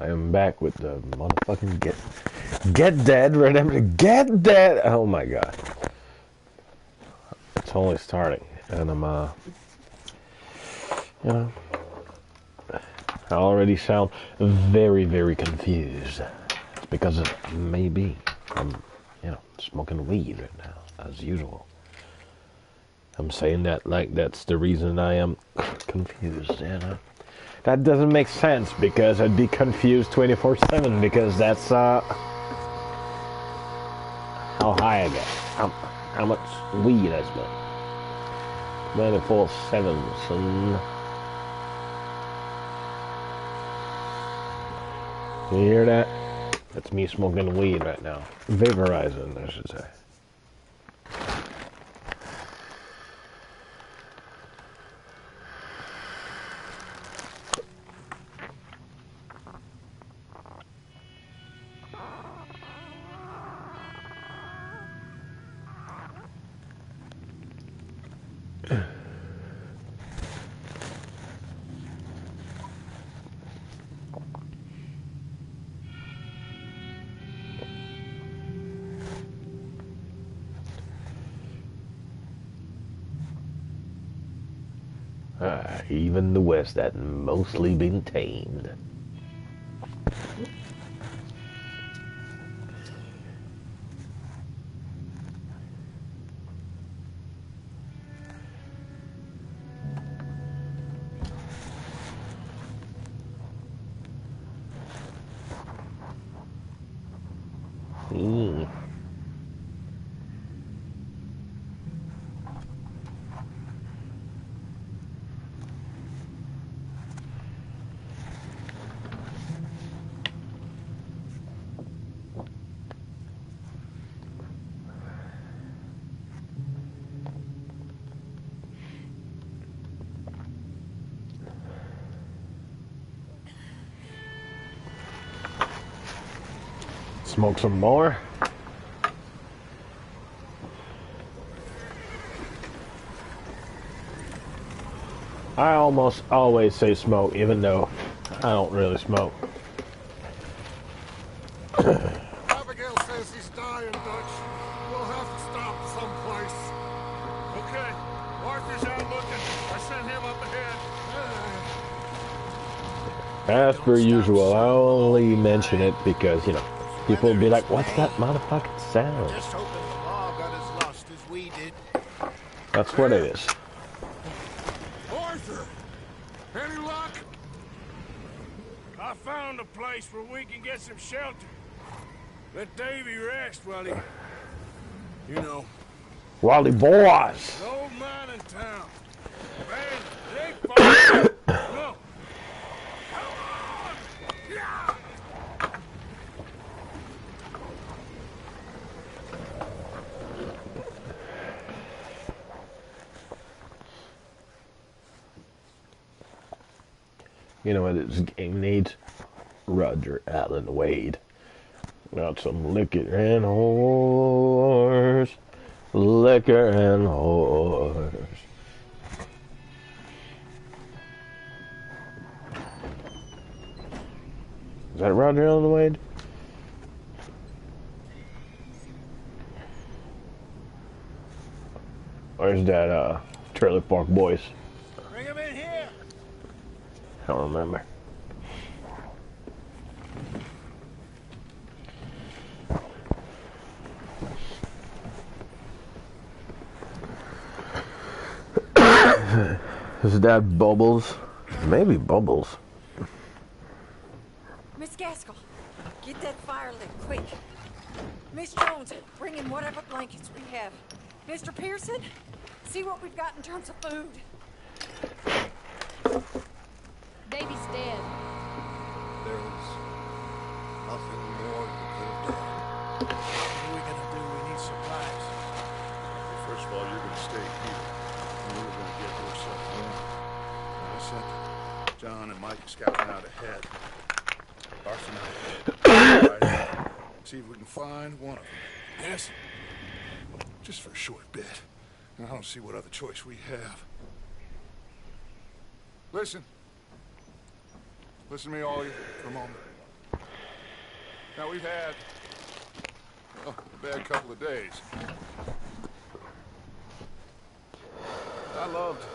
I am back with the motherfucking Get Dead Redemption. Get Dead! Oh my god. It's only starting. And I'm, you know, I already sound very, very confused. It's because of maybe I'm, you know, smoking weed right now, as usual. I'm saying that like that's the reason I am confused, you know. That doesn't make sense because I'd be confused 24/7 because that's how high I get, how much weed I smoke. 24/7, son. You hear that? That's me smoking weed right now. Vaporizing, I should say. Even the West had mostly been tamed. Smoke some more. I almost always say smoke, even though I don't really smoke. Abigail says he's dying, Dutch. We'll have to stop someplace. Okay, Arthur's out looking. I sent him up ahead. As per usual, I only mention it because, you know, people will be like, what's that motherfucking sound? Just hoping the law got as lost as we did. That's what it is. Arthur! Any luck? I found a place where we can get some shelter. Let Davy rest while he... You know. Wally boys! The old man in town. Man, it ain't far. No. Come on! Yeah! You know what this game needs? Roger Allen Wade. Got some liquor and whores. Liquor and whores. Is that Roger Allen Wade? Or is that Trailer Park Boys? Bring him in here! I don't remember. Is that Bubbles? Maybe Bubbles. Miss Gaskell, get that fire lit, quick. Miss Jones, bring in whatever blankets we have. Mr. Pearson, see what we've got in terms of food. Davy's dead. There was nothing more you could have done. What are we gonna do? We need supplies. First of all, you're gonna stay here. And we're gonna get ourselves warm. Like I said, John and Mike scouting out ahead. Arthur and I see if we can find one of them. Yes? Just for a short bit. And I don't see what other choice we have. Listen. Listen to me, all of you, for a moment. Now, we've had, well, a bad couple of days. I loved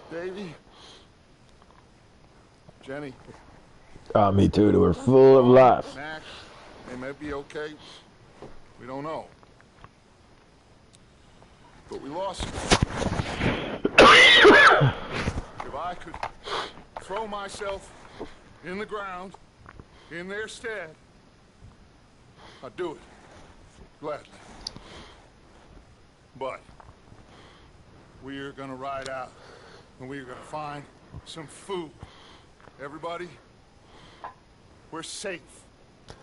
Davy, Jenny, Me too. They were full of life. Max. They may be okay. We don't know. But we lost them. If I could throw myself in the ground in their stead, I'd do it. Gladly. But we are gonna ride out and we are gonna find some food. Everybody, we're safe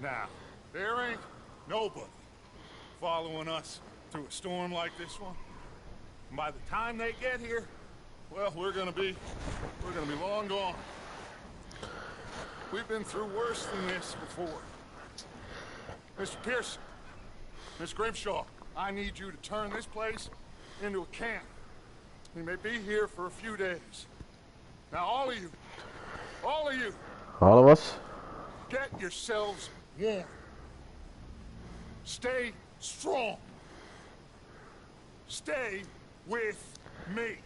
now. There ain't nobody following us through a storm like this one. And by the time they get here, well, we're gonna be long gone. We've been through worse than this before. Mr. Pearson, Miss Grimshaw, I need you to turn this place into a camp. We may be here for a few days. Now, all of you, All of us? get yourselves warm. Stay strong. Stay with me.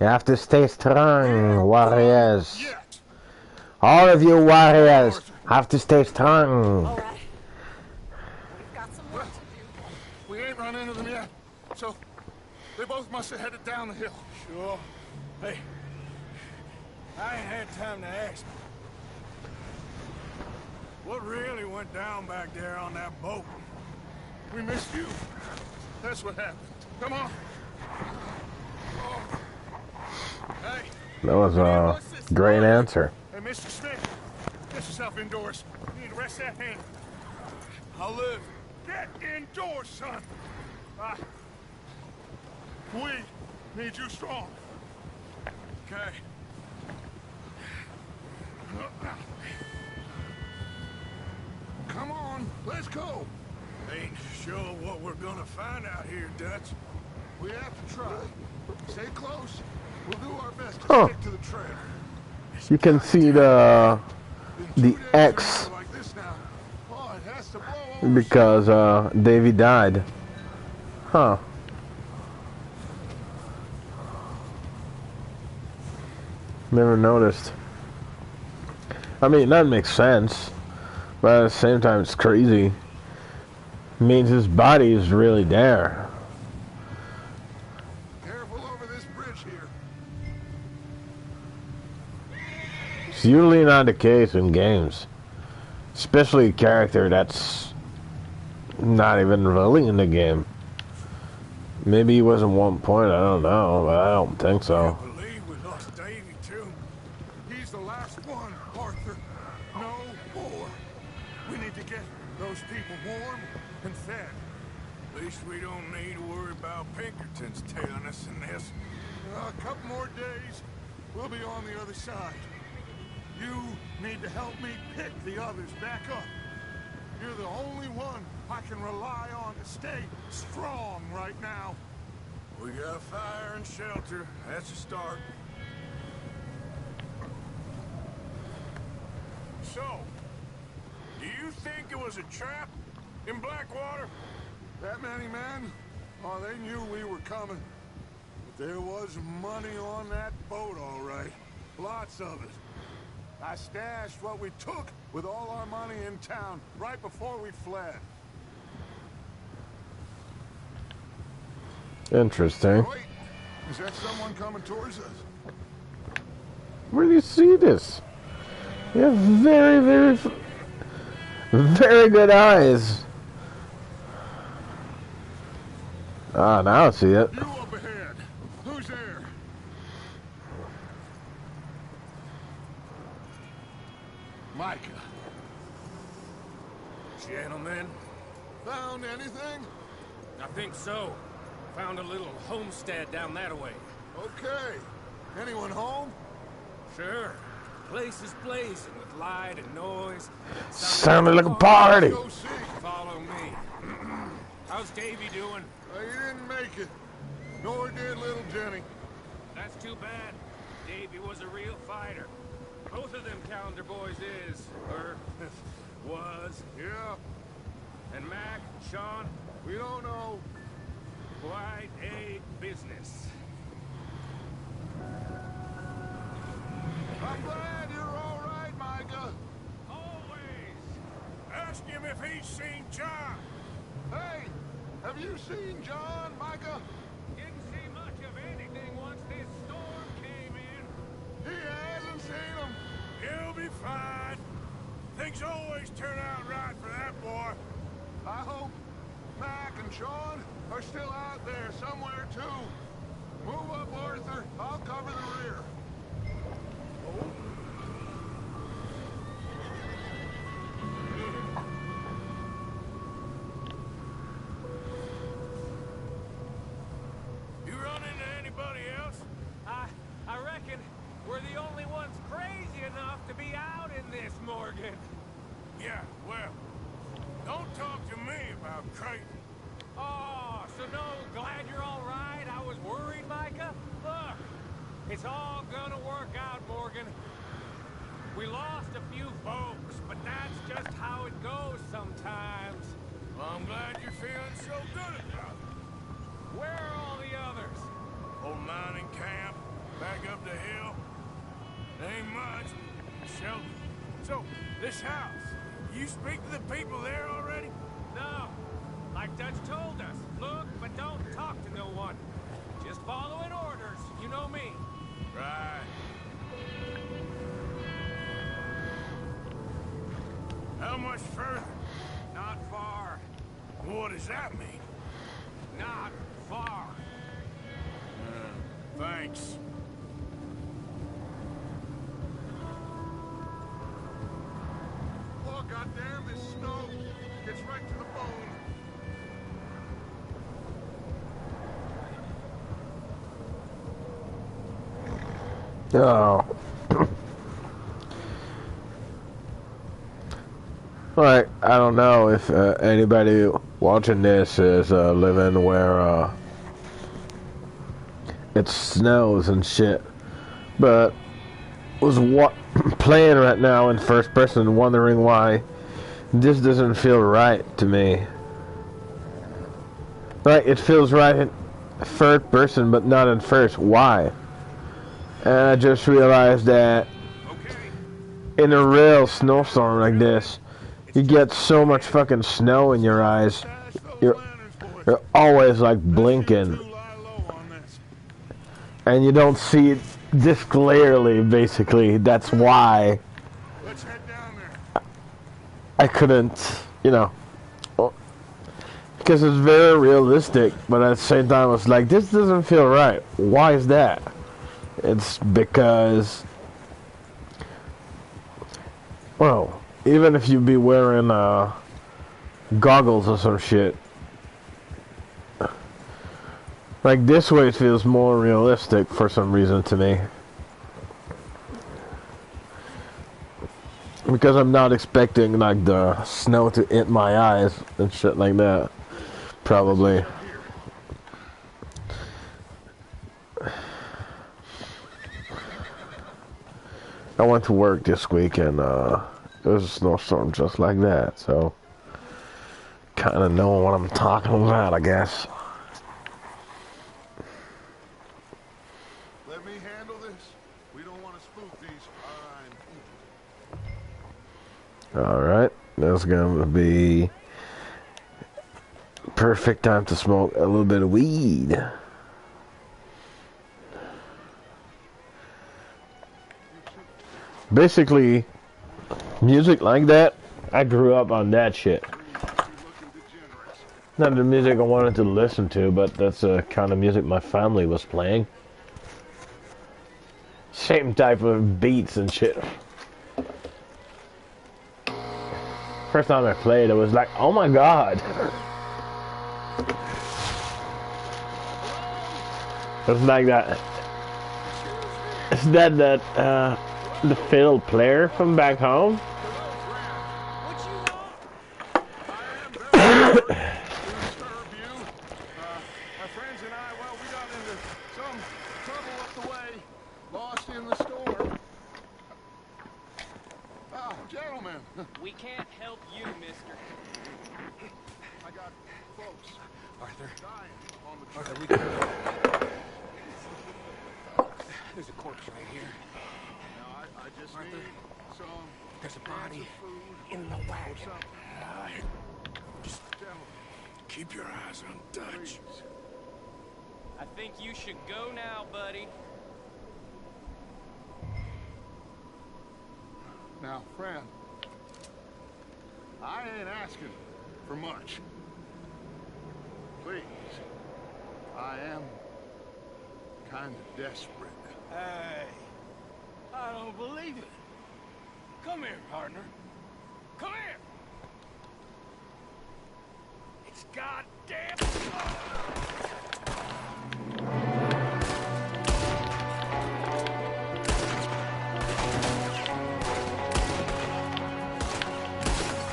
You have to stay strong, warriors. Yet. All of you warriors have to stay strong. All right. We've got some work to do. We ain't run into them yet, so they both must have headed down the hill. Sure. Hey, I ain't had time to ask. What really went down back there on that boat? We missed you. That's what happened. Come on. Hey. That was a great answer. Hey, Mr. Smith, get yourself indoors. You need to rest that hand. I'll live. Get indoors, son. We need you strong. Okay. Come on, let's go. Ain't sure what we're gonna find out here, Dutch. We have to try. Stay close. We'll do our best to Huh. stick to the trail. You can see the Been 2 days X like this now. Oh, it has to blow over. because Davy died. Huh. Never noticed. I mean, that makes sense, but at the same time, it's crazy. Means his body is really there. Careful over this bridge here. It's usually not the case in games, especially a character that's not even really in the game. Maybe he was at one point, I don't know, but I don't think so. I believe we lost Davy, too. He's the last one, Arthur. No more. We need to get those people warm and fed. At least we don't need to worry about Pinkertons tailing us in this. A couple more days, we'll be on the other side. You need to help me pick the others back up. You're the only one I can rely on to stay strong right now. We got fire and shelter. That's a start. So, do you think it was a trap in Blackwater? That many men? Oh, they knew we were coming. But there was money on that boat, all right. Lots of it. I stashed what we took with all our money in town right before we fled. Interesting. Wait, is that someone coming towards us? Where do you see this? You have very, very good eyes. Ah, now I see it. You up ahead. Who's there? Micah. Gentlemen, Found anything? I think so. Found a little homestead down that way. Okay. Anyone home? Sure. Place is blazing with light and noise. Sounded like a party. Go see. Follow me. How's Davy doing? He didn't make it. Nor did little Jenny. That's too bad. Davy was a real fighter. Both of them calendar boys is, or was. Yeah. And Mac, Sean? We don't know. Quite a business. I'm glad you're all right, Micah. Always. Ask him if he's seen John. Hey, have you seen John, Micah? Didn't see much of anything once this storm came in. He hasn't seen him. He'll be fine. Things always turn out right for that boy. I hope Mac and Sean are still out there somewhere, too. Move up, Arthur. I'll cover the rear. You run into anybody else? I reckon we're the only ones crazy enough to be out in this, Morgan. Yeah, well, don't talk to me about crazy. Oh, so no, glad you're all right. I was worried, Micah. Look, it's all gonna work out, Morgan. We lost a few folks, but that's just how it goes sometimes. Well, I'm glad you're feeling so good about it. Where are all the others? Old mining camp, back up the hill. Ain't much. Shelter. So, this house, you speak to the people there already? No. Like Dutch told us, look, but don't talk to no one. Just following orders, you know me. Right. How much further? Not far. What does that mean? Not far. Thanks. Oh, goddamn, this snow gets right to the bone. Oh. Like, I don't know if anybody watching this is living where it snows and shit, but was playing right now in first person, wondering why this doesn't feel right to me. Like, it feels right in third person, but not in first. Why? And I just realized that in a real snowstorm like this, you get so much fucking snow in your eyes. You're always like blinking, and you don't see it this clearly. Basically, that's why Let's head down there. I couldn't, you know, because it's very realistic. But at the same time, it's like, this doesn't feel right. Why is that? It's because, well, even if you be wearing goggles or some shit, like this way it feels more realistic for some reason to me. Because I'm not expecting like the snow to hit my eyes and shit like that. Probably. I went to work this week and it was a snowstorm just like that, so kind of know what I'm talking about, I guess. Let me handle this. We don't want to spook these fine people. Alright, that's gonna be perfect time to smoke a little bit of weed. Basically, music like that, I grew up on that shit. Not the music I wanted to listen to, but that's the kind of music my family was playing. Same type of beats and shit. First time I played, it was like, oh my god. It's like that. Is that the fiddle player from back home? My friends and I, well, we got into some trouble up the way, lost in the storm. Ah, gentlemen. We can't help you, mister. I got folks Arthur, dying on the trail. Arthur, we can... There's a corpse right here. Now, I just Arthur. need some There's a cans body of food in the or wagon. something. Just, gentlemen, Keep your eyes on Dutch. please. I think you should go now, buddy. Now, friend, I ain't asking for much. Please, I am kind of desperate. Hey, I don't believe it. Come here, partner. Come here. It's goddamn...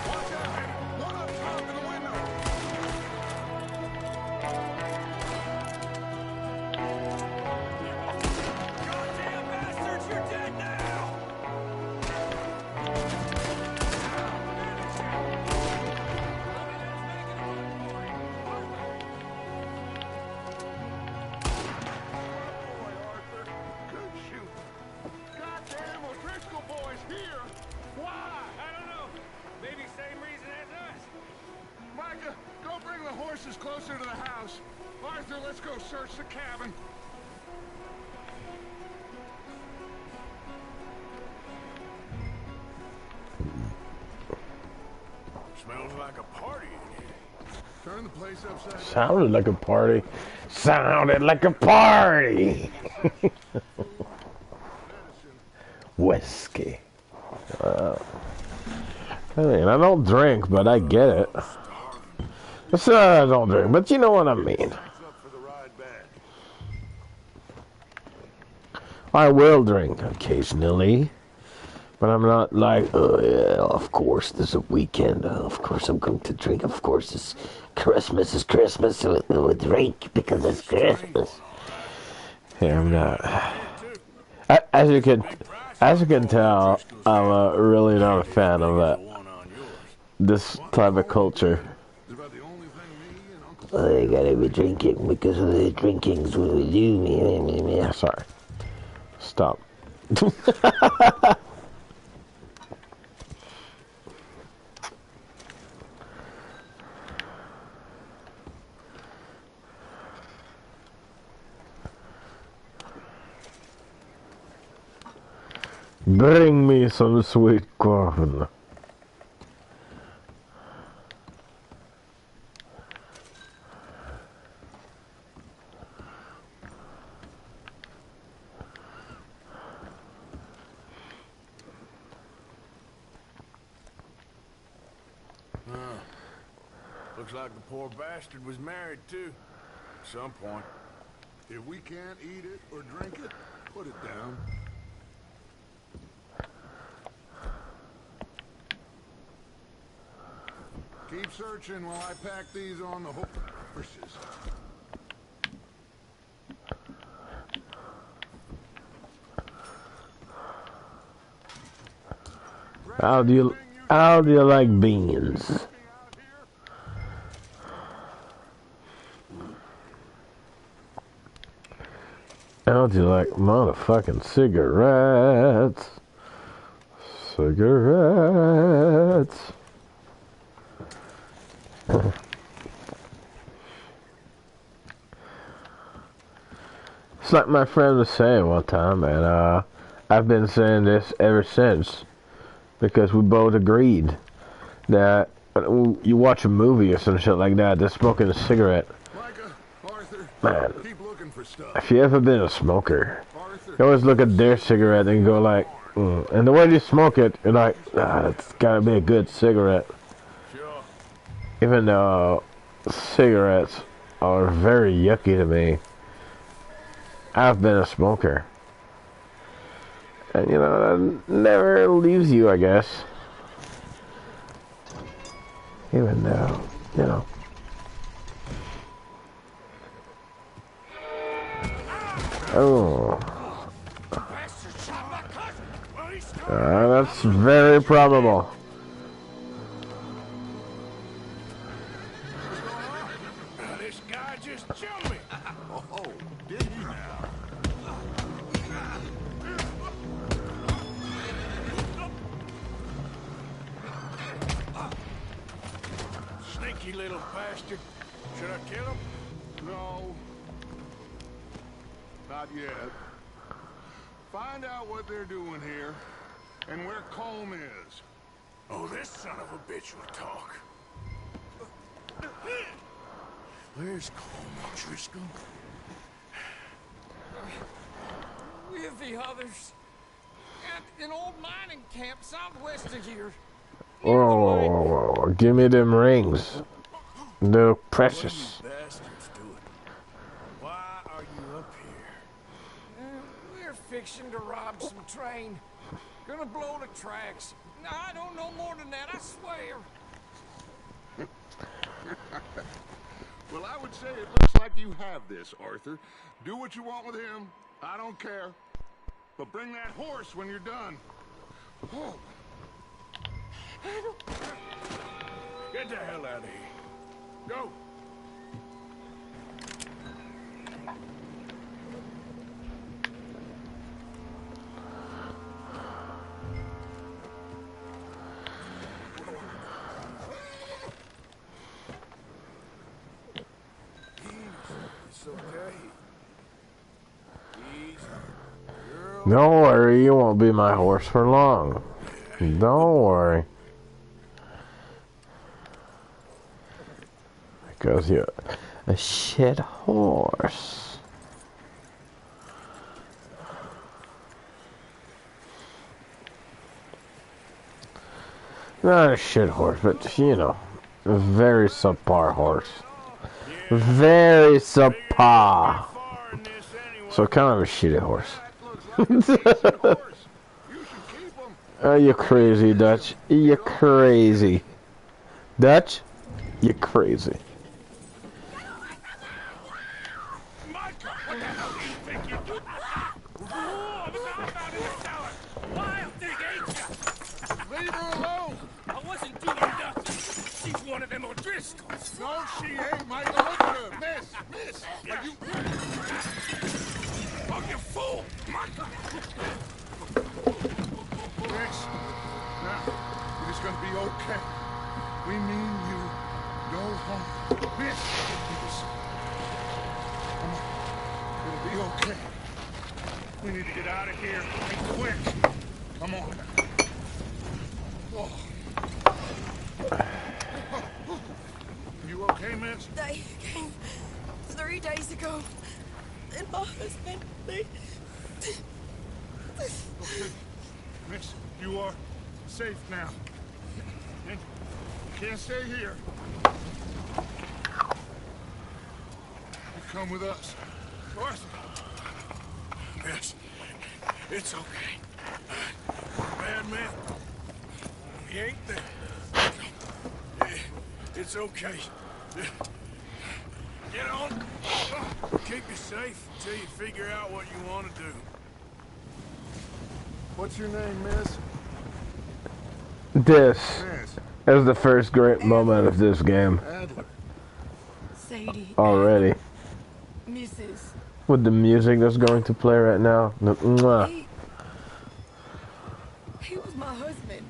Watch out! One up top in the window! Goddamn bastards, you're dead now! Boy, Arthur, good shooting. Goddamn O'Driscoll boys here! Why? I don't know. Maybe same reason as us. Micah, go bring the horses closer to the house. Arthur, let's go search the cabin. Smells like a party in here. Turn the place upside down. Sounded like a party. Sounded like a party. Whiskey. I mean, I don't drink, but I get it. I don't drink, but you know what I mean. Thanks up for the ride back. I will drink occasionally, but I'm not like, oh yeah, of course, there's a weekend. Of course, I'm going to drink. Of course, it's Christmas. It's Christmas, so we'll drink because it's Christmas. Yeah, I'm not. As you can tell, I'm really not a fan of that. This type of culture. It's about the only thing me and Uncle Oh, you gotta be drinking because of the drinking's what we do. Sorry. Stop. Bring me some sweet corn. Looks like the poor bastard was married too. At some point. If we can't eat it or drink it, put it down. Keep searching while I pack these on the horses. How do you like beans? How do you like motherfucking cigarettes? Cigarettes. It's like my friend was saying one time, and I've been saying this ever since, because we both agreed that when you watch a movie or some shit like that, they're smoking a cigarette. Micah, Arthur, Man, keep looking for stuff. if you ever been a smoker, Arthur, you always look at their cigarette and go like, and the way they smoke it, you're like, it's gotta be a good cigarette. Sure. Even though cigarettes are very yucky to me, I've been a smoker. And you know, that never leaves you, I guess. Even though, you know. Oh. That's very probable. just chummy. Oh, did he now? Sneaky little bastard. Should I kill him? No. Not yet. Find out what they're doing here and where Colm is. Oh, this son of a bitch will talk. Where's Colm O'Driscoll? With the others. At an old mining camp southwest of here. Oh, give me them rings. They're precious. What are you bastards doing? Why are you up here? We're fixing to rob some train. Gonna blow the tracks. No, I don't know more than that, I swear. Well, I would say it looks like you have this, Arthur. Do what you want with him. I don't care. But bring that horse when you're done. Oh. Get the hell out of here. Go. It's okay. Easy. Don't worry, you won't be my horse for long. Don't worry. Because you're a shit horse. Not a shit horse, but you know, a very subpar horse. Very subpar. So kind of a shitty horse. Are you crazy, Dutch? You crazy. Dutch? You crazy. Leave her alone! I wasn't doing nothing. She's one of them O'Driscolls. No, she ain't, Michael. Look at her. Miss. Are you... Oh, you fool! Michael! Miss. Now, it is going to be okay. We mean you no harm. Miss. Come on. It'll be okay. We need to get out of here. And quick. Come on. Oh. You okay, miss? They came 3 days ago. And my husband, they... Okay. Miss, you are safe now. And you can't stay here. You come with us. Arthur. Miss, it's okay. Bad man. He ain't there. It's okay. Get on. Keep you safe until you figure out what you want to do. What's your name, miss? This Miss. is the first great moment of this game Adler. Sadie. already. Mrs. With the music that's going to play right now. Mwah. He was my husband.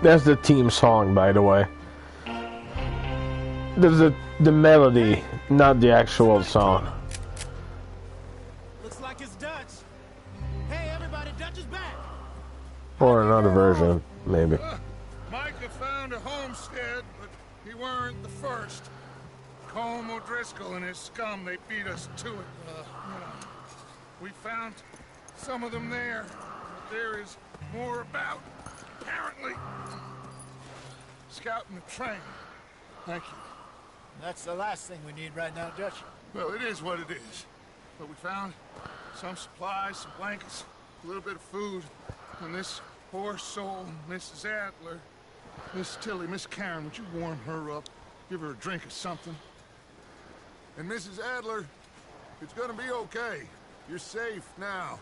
That's the team song, by the way. There's the melody, not the actual song. Looks like it's Dutch. Hey, everybody, Dutch is back. Or another version, maybe. Micah found a homestead, but he weren't the first. Colm O'Driscoll and his scum, they beat us to it. We found some of them there, but there is more about, apparently. Scouting the train. Thank you. That's the last thing we need right now, Dutch. Well, it is what it is. But we found some supplies, some blankets, a little bit of food, and this poor soul, Mrs. Adler, Miss Tilly, Miss Karen, would you warm her up? Give her a drink or something? And Mrs. Adler, It's gonna be okay. You're safe now.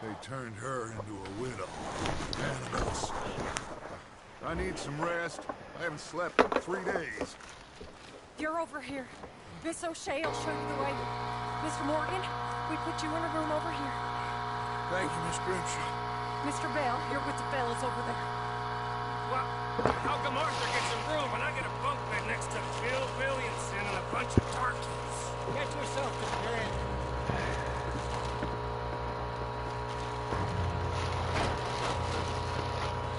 They turned her into a widow. Animals. I need some rest. I haven't slept in 3 days. You're over here. Miss O'Shea will show you the way. Mr. Morgan, we put you in a room over here. Thank you, Miss Grimshaw. Mr. Bell, you're with the fellas over there. Well, how come Arthur gets a room and I get a bunk bed next to Bill Williamson and a bunch of darkies? Get yourself to bed.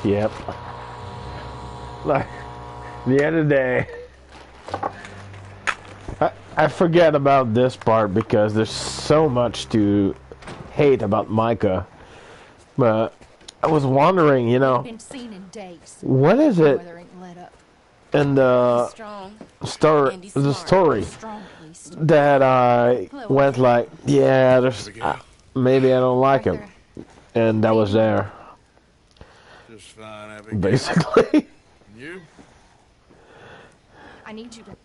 Yep. Like, the end of the day, I forget about this part because there's so much to hate about Micah. But I was wondering, you know, Been seen in days. what is it Weather ain't let up. in the Strong. story Strong at least. that I went like, yeah, there's maybe I don't like him, and that was there Just fine, Abigail. basically. You? I need you to.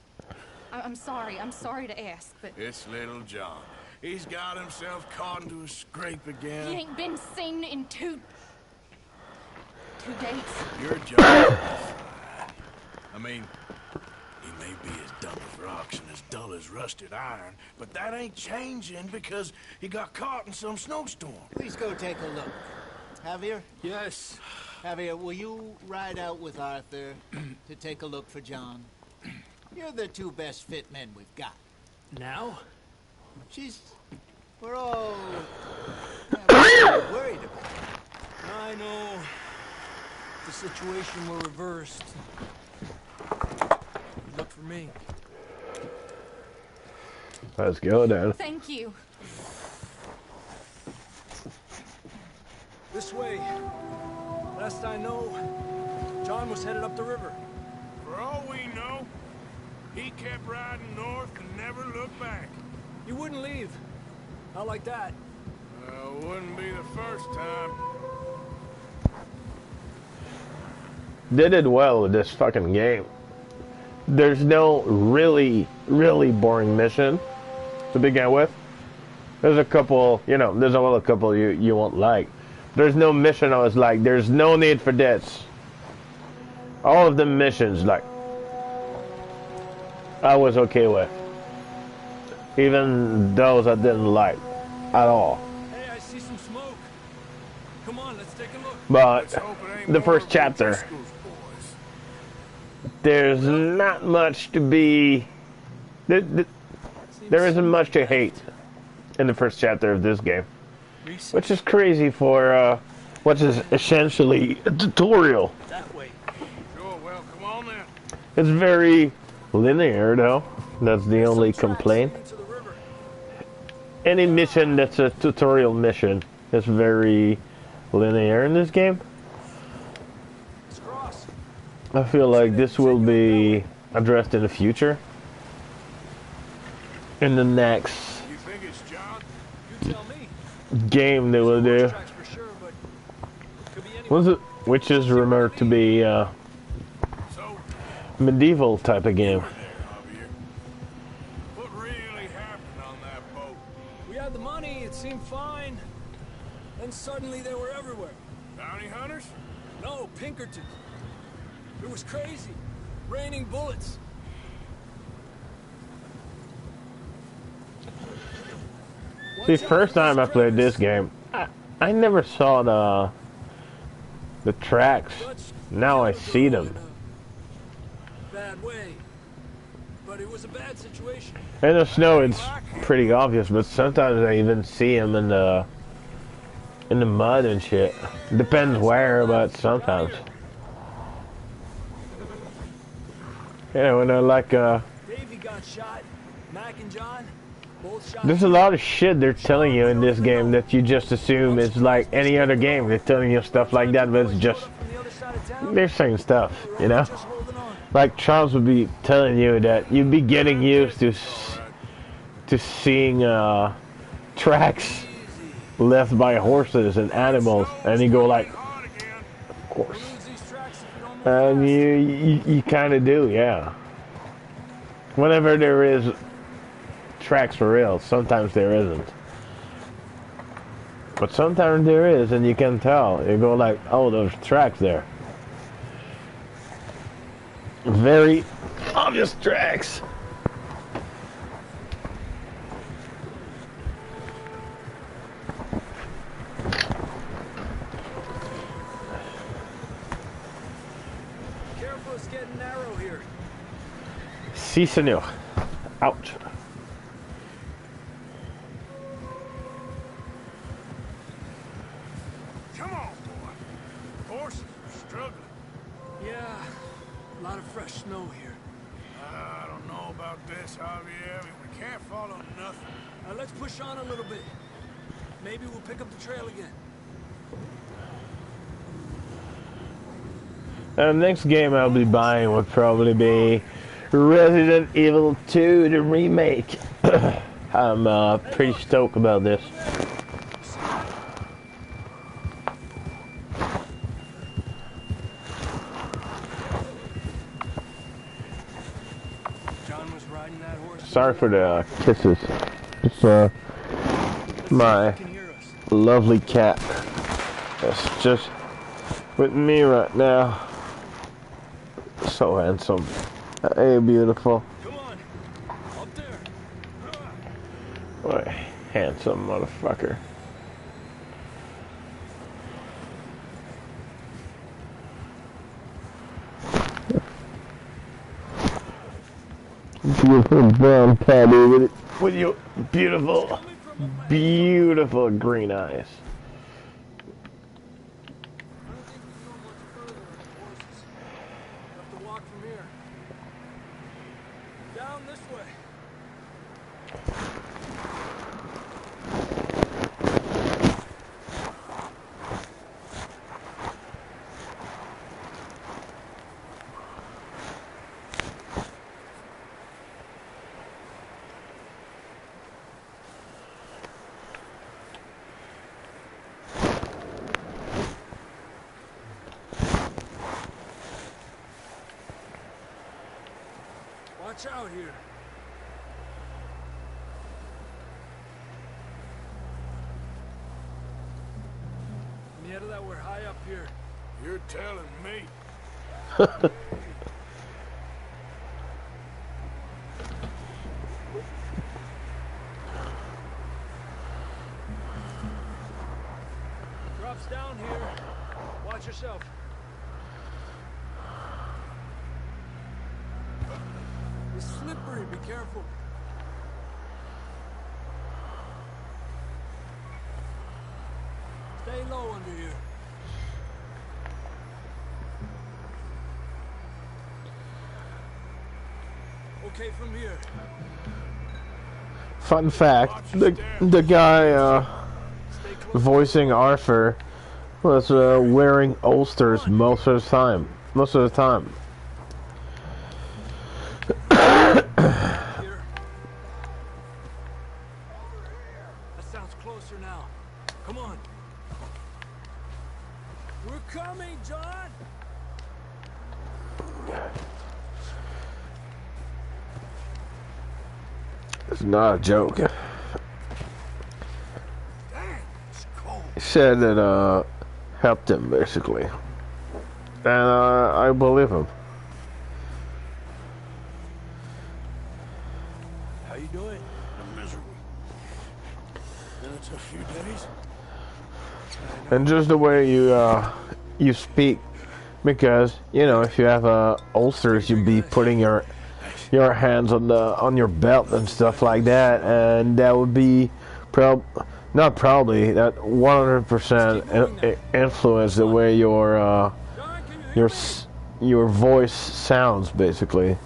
I'm sorry. I'm sorry to ask, but It's little John. He's got himself caught into a scrape again. he ain't been seen in two days. You're John. I mean, he may be as dumb as rocks and as dull as rusted iron, but that ain't changing because he got caught in some snowstorm. Please go take a look. Javier? Yes. Javier, will you ride out with Arthur to take a look for John? You're the two best fit men we've got. Now? We're all worried about her. I know. The situation were reversed. Look for me. Let's go then. Thank you. This way. Last I know, John was headed up the river. For all we know, he kept riding north and never looked back. He wouldn't leave. Not like that. Wouldn't be the first time. They did well with this fucking game. There's no really boring mission to begin with. There's a couple, you know, there's a couple you won't like. There's no mission I was like, there's no need for this. All of the missions, like, I was okay with. Even those I didn't like at all. Hey, I see some smoke. Come on, let's take a look. But Hope it ain't the more first of chapter, Driscoll's boys. there's not much to be... There isn't much to hate in the first chapter of this game. Which is crazy for what is essentially a tutorial. That way. Sure, well, come on then. It's very linear though. That's the only complaint. Into the river. Any mission that's a tutorial mission is very linear in this game. Let's cross. I feel like this will be addressed in the future. In the next You think it's John? You tell me. game they will do. Tracks for sure, but could be anyone. Was it? Which is rumored to be So, medieval type of game. there, Javier. What really happened on that boat? We had the money, it seemed fine. Then suddenly they were everywhere. Bounty hunters? No, Pinkertons. It was crazy. Raining bullets. See, first time I played this game, I never saw the tracks. Now I see them. Bad way. But it was a bad situation. In the snow, it's pretty obvious, but sometimes I even see them in the mud and shit. Depends where, but sometimes. Yeah, when I like Davey got shot. Mac and John both shot. there's a lot of shit they're telling you in this game that you just assume is like any other game. They're telling you stuff like that, but it's just From the other side of town. they're saying stuff, you know. Just holding on. Like Charles would be telling you that you'd be getting used to seeing tracks left by horses and animals, and you go like, Hard again. of course. Lose these tracks if you don't move And you kind of do, yeah. Whenever there is tracks for real. Sometimes there isn't. But sometimes there is, and you can tell. You go like, oh, there's tracks there. Very obvious tracks. Careful, it's getting narrow here. Si, senor. Ouch. Come on, boy. Horses are struggling. Yeah, a lot of fresh snow here. I don't know about this, Javier. We can't follow nothing. Let's push on a little bit. Maybe we'll pick up the trail again. The next game I'll be buying would probably be Resident Evil 2, the remake. I'm pretty stoked about this. John was riding that horse. Sorry for the kisses. It's my You can hear us. lovely cat. It's just with me right now. So handsome. Hey, beautiful. Come on, up there. What a handsome motherfucker. Beautiful brown tabby with your beautiful, beautiful green eyes. Have to walk from here. Down this way. Watch out here. Me out of that, we're high up here. You're telling me. Drops down here. Watch yourself. It's slippery, be careful. Stay low under here. Okay, from here. Fun fact, the guy voicing Arthur was wearing ulsters most of the time. Here. That sounds closer now. Come on. We're coming, John. It's not a joke. Damn, it's cold. He said that helped him basically, and I believe him. How you doing? I'm miserable. And it's a few days. And just the way you speak, because you know if you have ulcers, you'd be putting your hands on your belt and stuff like that, and that would be not probably that 100% influence the way your voice sounds, basically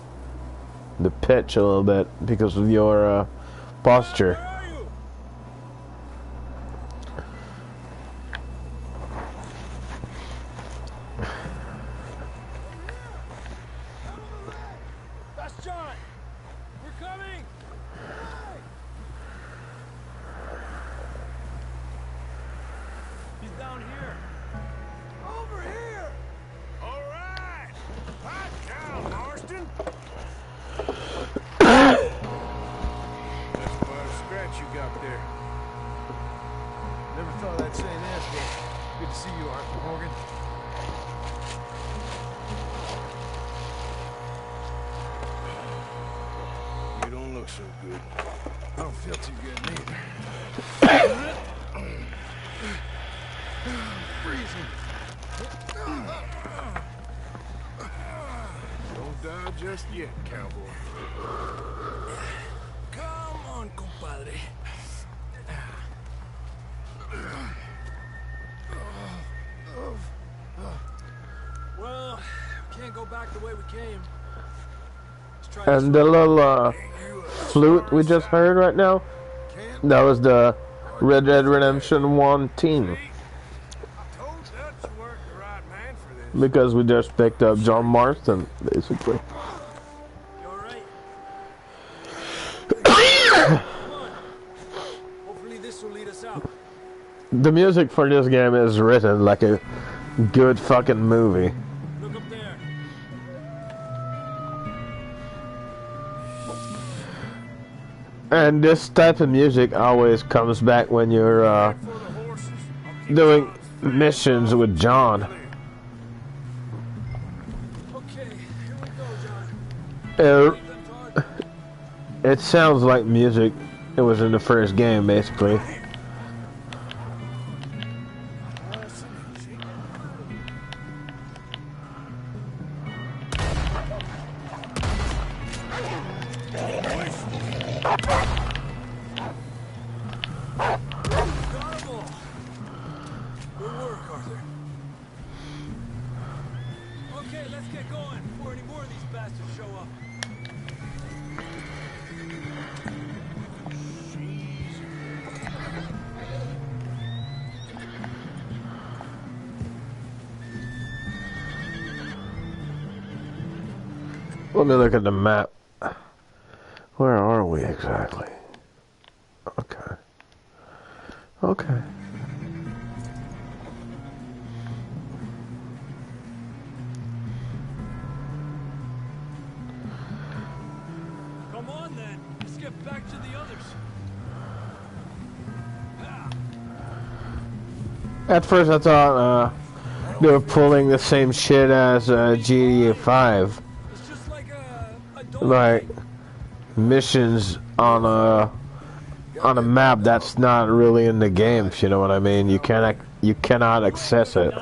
the pitch a little bit because of your posture. That's John. We're coming. He's down here. Over here! All right! Pipe down, Marston! Let's pants you got there. Never thought I'd say this, but good to see you, Arthur Morgan. You don't look so good. I don't feel too good neither. Freezing. Don't die just yet, cowboy. Come on, compadre. Well, can't go back the way we came. And the little flute we just heard right now, that was the Red Dead Redemption 1 team. Because we just picked up John Marston, basically. You alright? Hopefully this will lead us out. The music for this game is written like a good fucking movie. Look up there. And this type of music always comes back when you're doing missions with John. Okay, here we go, John. It sounds like music it was in the first game, basically. Let me look at the map. Where are we exactly? Okay. Okay. Come on then. Let's get back to the others. At first I thought they were pulling the same shit as GTA 5. Like missions on a map that's not really in the game, if you know what I mean. You cannot access it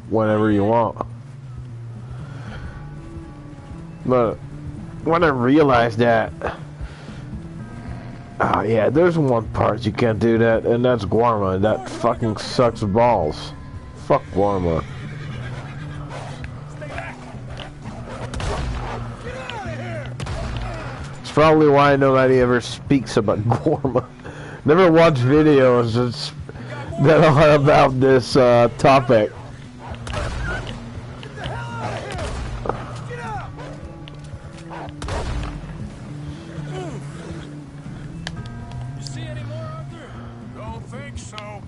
whenever you want. But when I realized that, oh yeah, there's one part you can't do that, and that's Guarma. That fucking sucks balls. Fuck Guarma. It's probably why nobody ever speaks about Guarma. Never watch videos that are about this topic. You see any more, Arthur? Don't think so.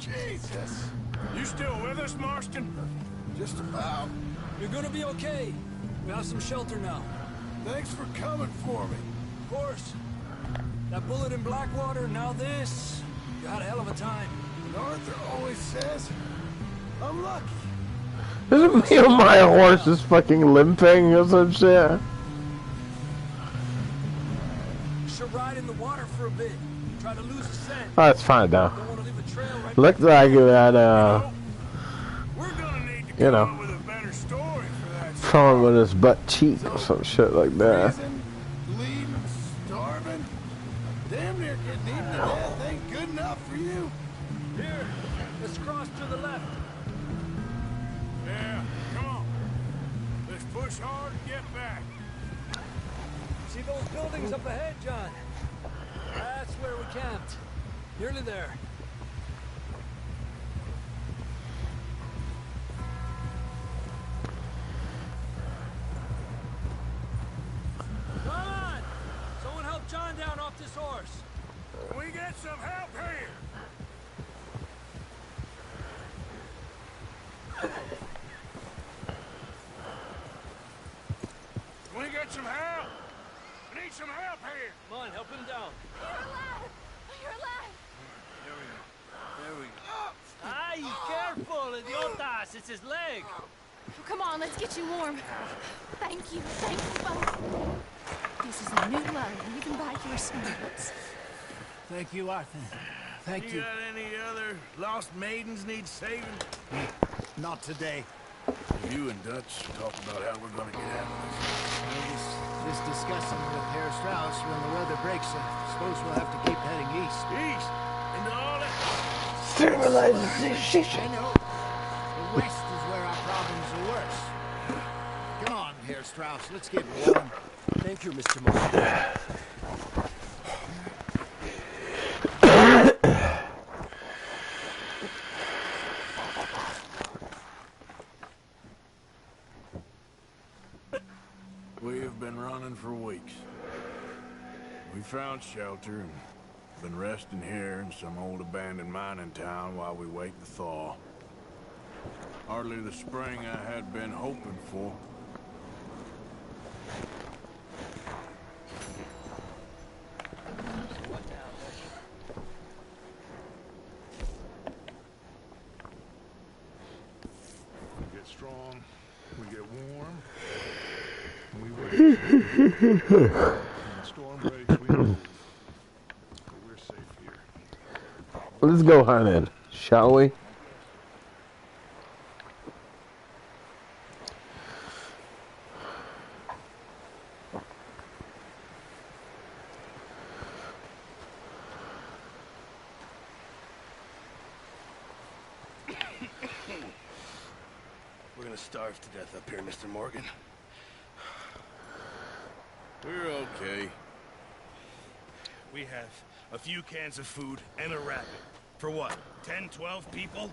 Jesus. You still with us, Marston? Just about. You're gonna be okay. We have some shelter now. Thanks for coming for me. Of course. That bullet in Blackwater, now this. You had a hell of a time. And Arthur always says, I'm lucky. Isn't me on my horse is fucking limping or some shit? You should ride in the water for a bit. Try to lose the scent. Oh, it's fine now. Don't want to leave a trail right Looked like you had We're gonna need to you know, come up with a better story for that. problem with his butt cheek or some shit like that. Freezing, bleeding, starving. Damn near getting eaten to death ain't good enough for you. Here, let's cross to the left. Yeah, come on. Let's push hard and get back. See those buildings up ahead, John? That's where we camped. Nearly there. Come on! Someone help John down off this horse. Can we get some help here? Can we get some help? We need some help here. here. Come on, help him down. You're alive! You're alive! There we go. Ay, careful, idiotas. It's his leg. Come on, let's get you warm. Thank you both. This is a new life, even by your standards. Thank you, Arthur. Thank you. You got any other lost maidens need saving? Not today. You and Dutch talk about how we're gonna get out of this. Just discussing with Herr Strauss when the weather breaks. I suppose we'll have to keep heading east. East? Into all that... Civilization. I know. The west is where our problems are worse. Come on, Herr Strauss. Let's get warm. Thank you, Mr. Morgan. We have been running for weeks. We found shelter and been resting here in some old abandoned mining town while we wait the thaw. Hardly the spring I had been hoping for. We get strong, we get warm, we wait. When the storm breaks, we move. But we're safe here. Let's go hunting, shall we? We're gonna starve to death up here, Mr. Morgan. We're okay. We have a few cans of food and a rabbit. For what, 10, 12 people?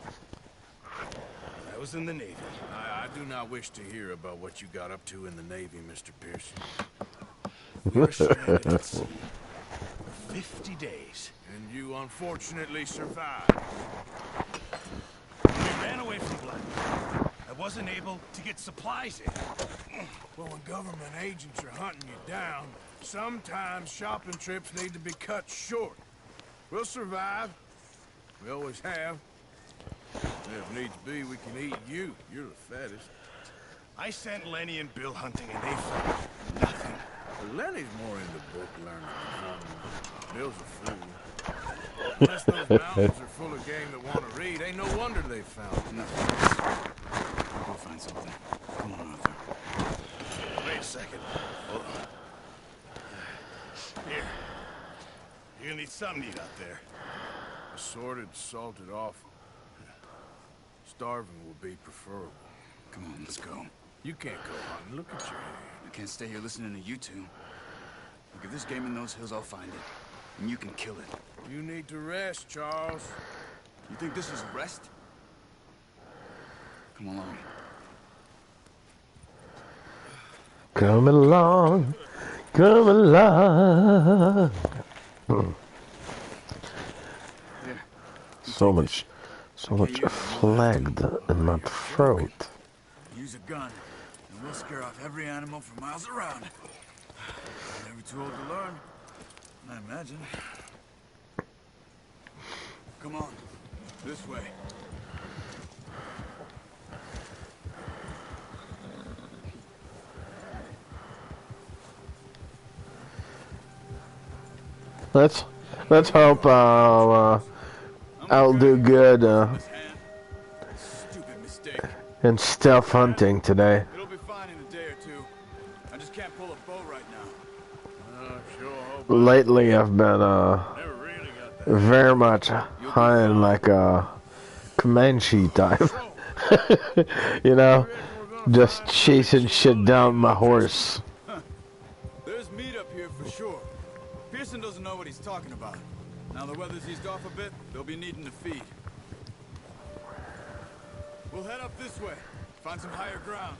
I was in the Navy. I do not wish to hear about what you got up to in the Navy, Mr. Pearson. We were stranded at sea for 50 days. And you unfortunately survived. We ran away from Black. I wasn't able to get supplies in. Well, when government agents are hunting you down, sometimes shopping trips need to be cut short. We'll survive. We always have. If needs be, we can eat you. You're the fattest. I sent Lenny and Bill hunting and they found nothing. But Lenny's more into book learning. Bill's a fool. Unless those mountains are full of game that want to read, ain't no wonder they found nothing. We'll find something. Come on, Arthur. Wait a second. Hold on. Here. You're gonna need something to eat out there. Assorted, salted offal. Starving will be preferable. Come on, let's go. You can't go hunting. Look at your hand. I can't stay here listening to you two. Look, if there's game in those hills, I'll find it. And you can kill it. You need to rest, Charles. You think this is rest? Come along. Come along, come along. Here. So much flagged in my throat. Use a gun, and we'll scare off every animal for miles around. Never too old to learn, I imagine. Come on, this way. Let's hope I'll do good Stupid mistake. in stealth hunting today. It'll be fine in a day or two. I just can't pull a bow right now. Sure hope. Lately, I've been Never really got that. very much high in like a Comanche type. You know, just chasing shit down my horse. There's meat up here for sure. Pearson doesn't know what he's talking about. Now the weather's eased off a bit, they'll be needing to feed. We'll head up this way, find some higher ground.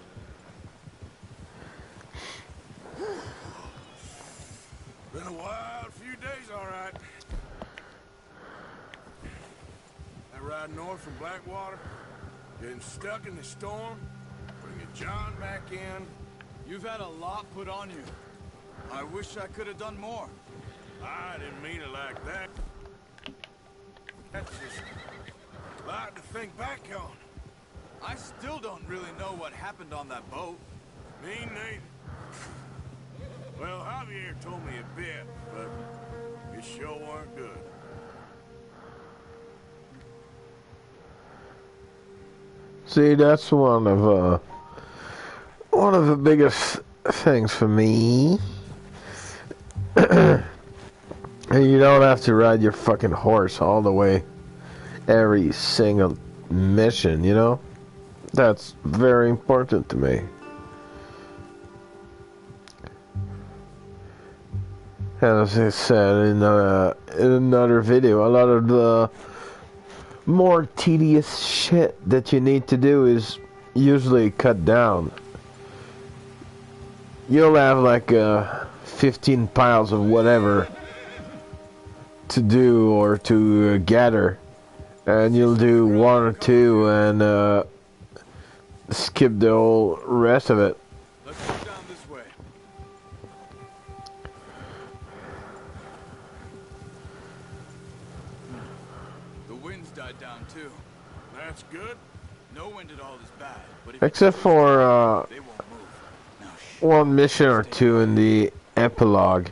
Been a wild few days, all right. That ride north from Blackwater, getting stuck in the storm, bringing John back in. You've had a lot put on you. I wish I could have done more. I didn't mean it like that. That's just a lot to think back on. I still don't really know what happened on that boat. Me neither. Well, Javier told me a bit, but it sure weren't good. See, that's one of the biggest things for me. And you don't have to ride your fucking horse all the way every single mission, you know? That's very important to me. And as I said in another video, a lot of the more tedious shit that you need to do is usually cut down. You'll have like 15 piles of whatever to do or to gather, and you'll do one or two and skip the whole rest of it. Let's go down this way. The wind's died down too. That's good. No wind at all is bad, but if Except for they won't move. Now, shh. one mission or two in the epilogue.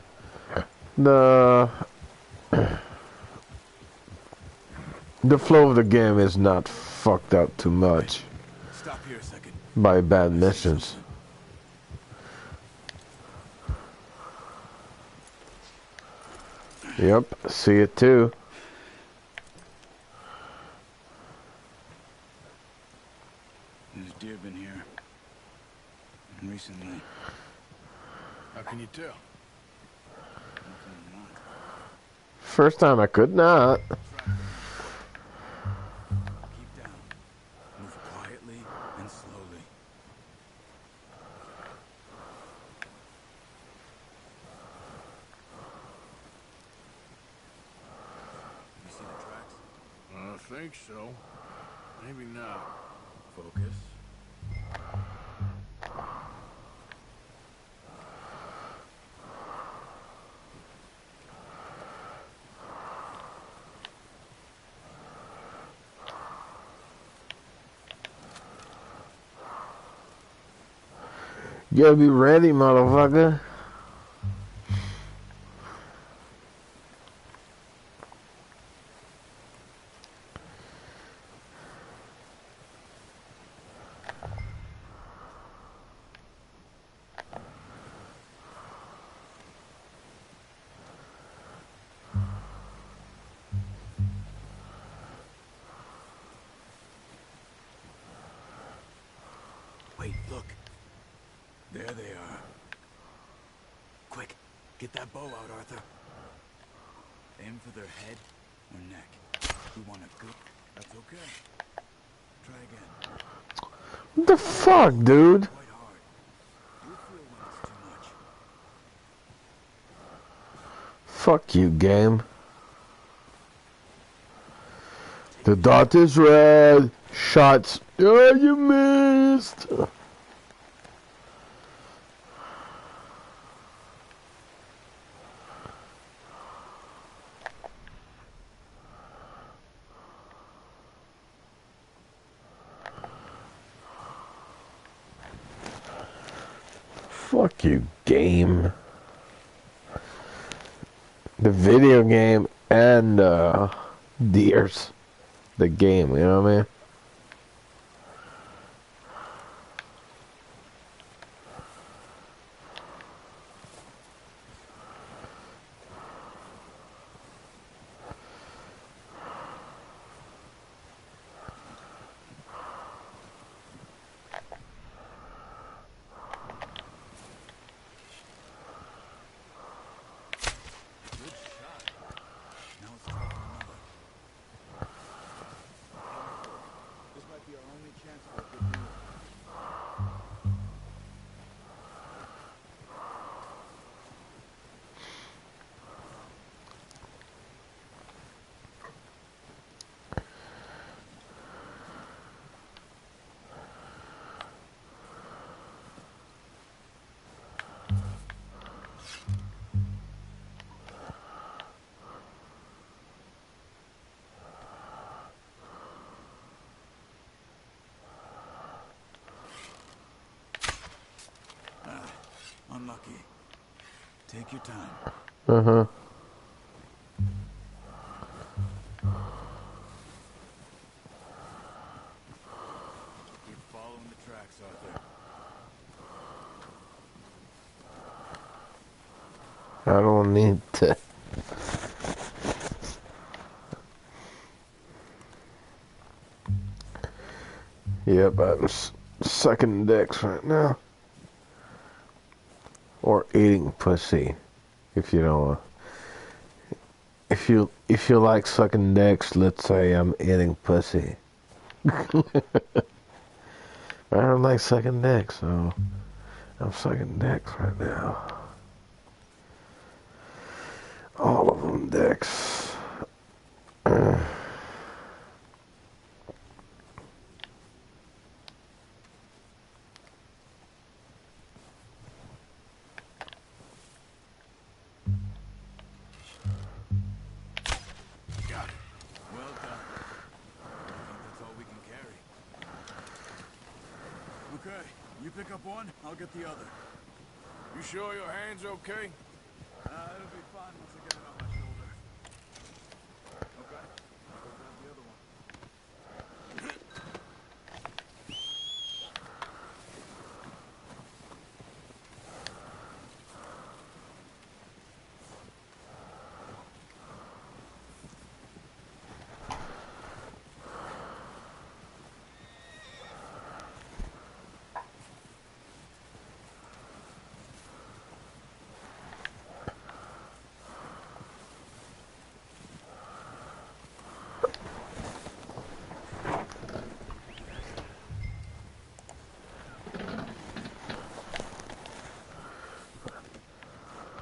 The flow of the game is not fucked up too much Stop here a second. by bad missions. Yep, see it too. There's deer been here. And recently. How can you tell? First time I could not. Keep down. Move quietly and slowly. You see the tracks? I think so. Maybe not. Focus. You gotta be ready, motherfucker. Wait, look. There they are. Quick, get that bow out, Arthur. Aim for their head or neck. We want a good... That's okay. Try again. What the fuck, dude? Quite hard. You'll feel when it's too much. Fuck you, game. The dot is red. Shots. Oh, you missed. Fuck you, game. The video game and Deers. The game, you know what I mean? Now let's try for another. Take your time. Uh-huh. Keep following the tracks, Arthur. I don't need to. Yep, I'm sucking dicks right now. Or eating pussy, if you don't. If you like sucking dicks, let's say I'm eating pussy. I don't like sucking dicks, so I'm sucking dicks right now. All of them dicks. Okay, you pick up one, I'll get the other. You sure your hand's okay? It'll be fine once I get it on my shoulder. Okay, I'll go grab the other one.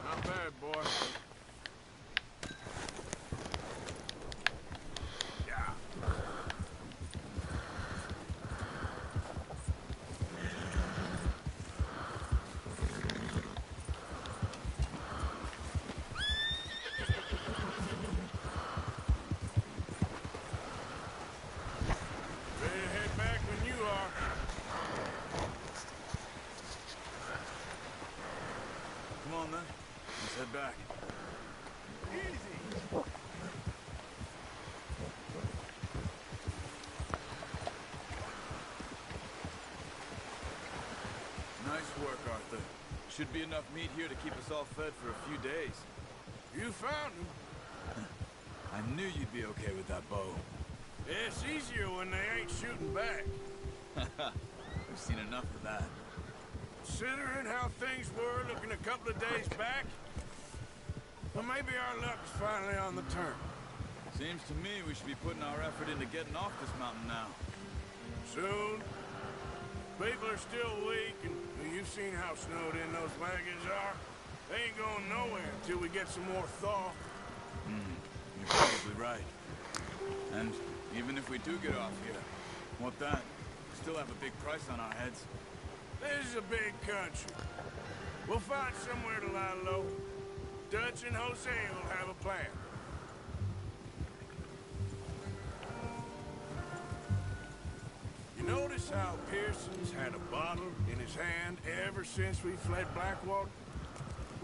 Not bad, boy. Yeah. Ready to head back when you are. Come on then, let's head back. Easy! Nice work, Arthur. Should be enough meat here to keep us all fed for a few days. You found him. I knew you'd be okay with that bow. It's easier when they ain't shooting back. We've seen enough of that. Considering how things were looking a couple of days back, well, maybe our luck's finally on the turn. Seems to me we should be putting our effort into getting off this mountain now. Soon. People are still weak, and well, you've seen how snowed in those wagons are. They ain't going nowhere until we get some more thaw. You're probably right. And even if we do get off here, what then? We still have a big price on our heads. This is a big country. We'll find somewhere to lie low. Dutch and Jose will have a plan. You notice how Pearson's had a bottle in his hand ever since we fled Blackwater?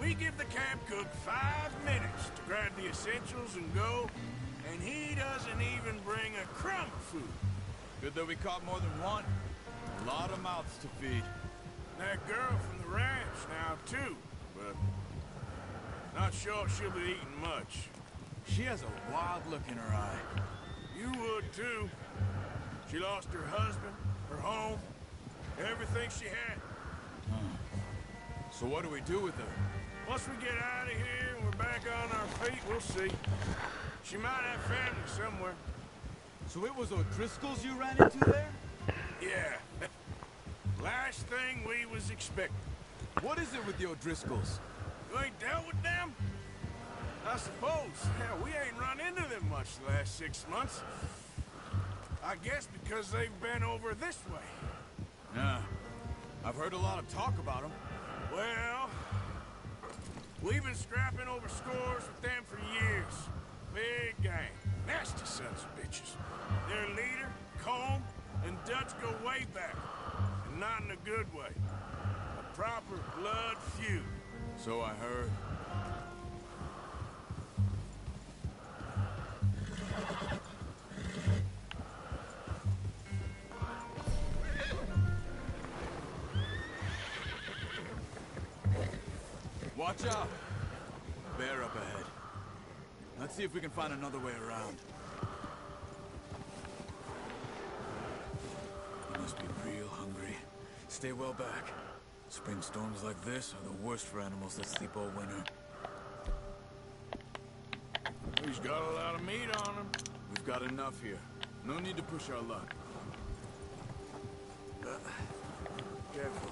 We give the camp cook 5 minutes to grab the essentials and go, and he doesn't even bring a crumb of food. Good that we caught more than one. A lot of mouths to feed. That girl from the ranch now, too, but not sure she'll be eating much. She has a wild look in her eye. You would, too. She lost her husband, her home, everything she had. So what do we do with her? Once we get out of here and we're back on our feet, we'll see. She might have family somewhere. So it was O'Driscoll's you ran into there? Yeah. Last thing we was expecting. What is it with the O'Driscolls? You ain't dealt with them? I suppose. Hell, we ain't run into them much the last 6 months. I guess because they've been over this way. Yeah. I've heard a lot of talk about them. Well, we've been scrapping over scores with them for years. Big gang. Nasty sons of bitches. Their leader, Combe, and Dutch go way back. And not in a good way. A proper blood feud. So I heard. Watch out! Bear up ahead. Let's see if we can find another way around. You must be real hungry. Stay well back. Spring storms like this are the worst for animals that sleep all winter. He's got a lot of meat on him. We've got enough here. No need to push our luck. Careful.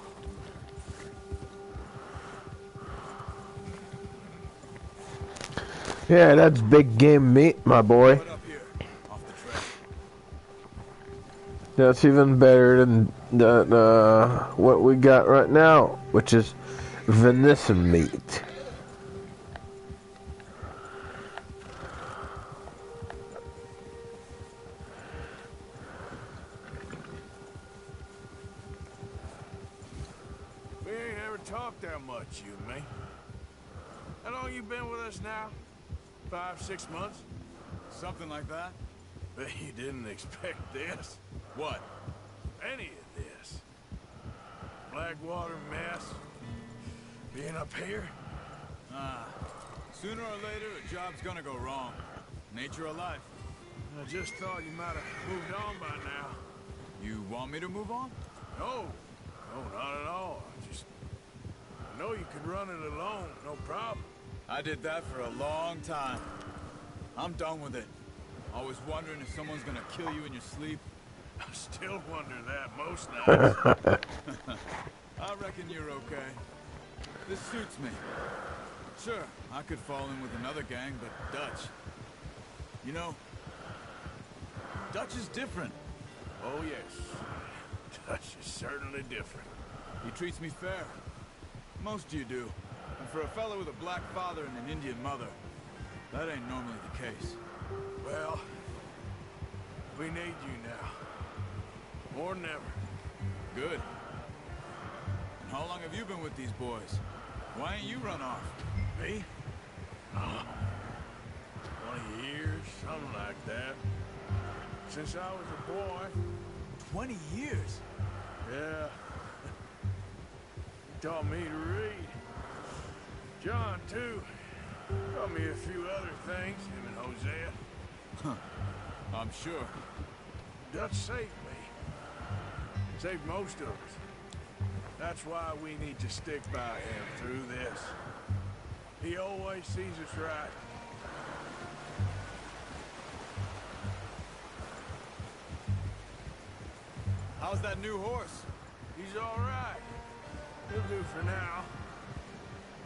Yeah, that's big game meat, my boy. Right up here, off the trail. That's even better than what we got right now, which is venison meat. We ain't ever talked that much, you and me. How long you been with us now? 5, 6 months? Something like that? Bet you didn't expect this. What? Any of this. Blackwater mess. Being up here. Sooner or later, a job's gonna go wrong. Nature of life. I just thought you might have moved on by now. You want me to move on? No. No, not at all. I know you could run it alone, no problem. I did that for a long time. I'm done with it. Always wondering if someone's gonna kill you in your sleep. I still wonder that most nights. I reckon you're okay. This suits me. Sure, I could fall in with another gang, but Dutch... You know, Dutch is different. Oh, yes. Dutch is certainly different. He treats me fair. Most of you do. And for a fellow with a black father and an Indian mother, that ain't normally the case. Well, we need you now. More than ever. Good. And how long have you been with these boys? Why ain't you run off? Me? 20 years, something like that. Since I was a boy. 20 years? Yeah. He taught me to read. John, too. Taught me a few other things, him and Hosea. Huh. I'm sure. Dutch saved me. Saved most of us. That's why we need to stick by him through this. He always sees us right. How's that new horse? He's all right. He'll do for now.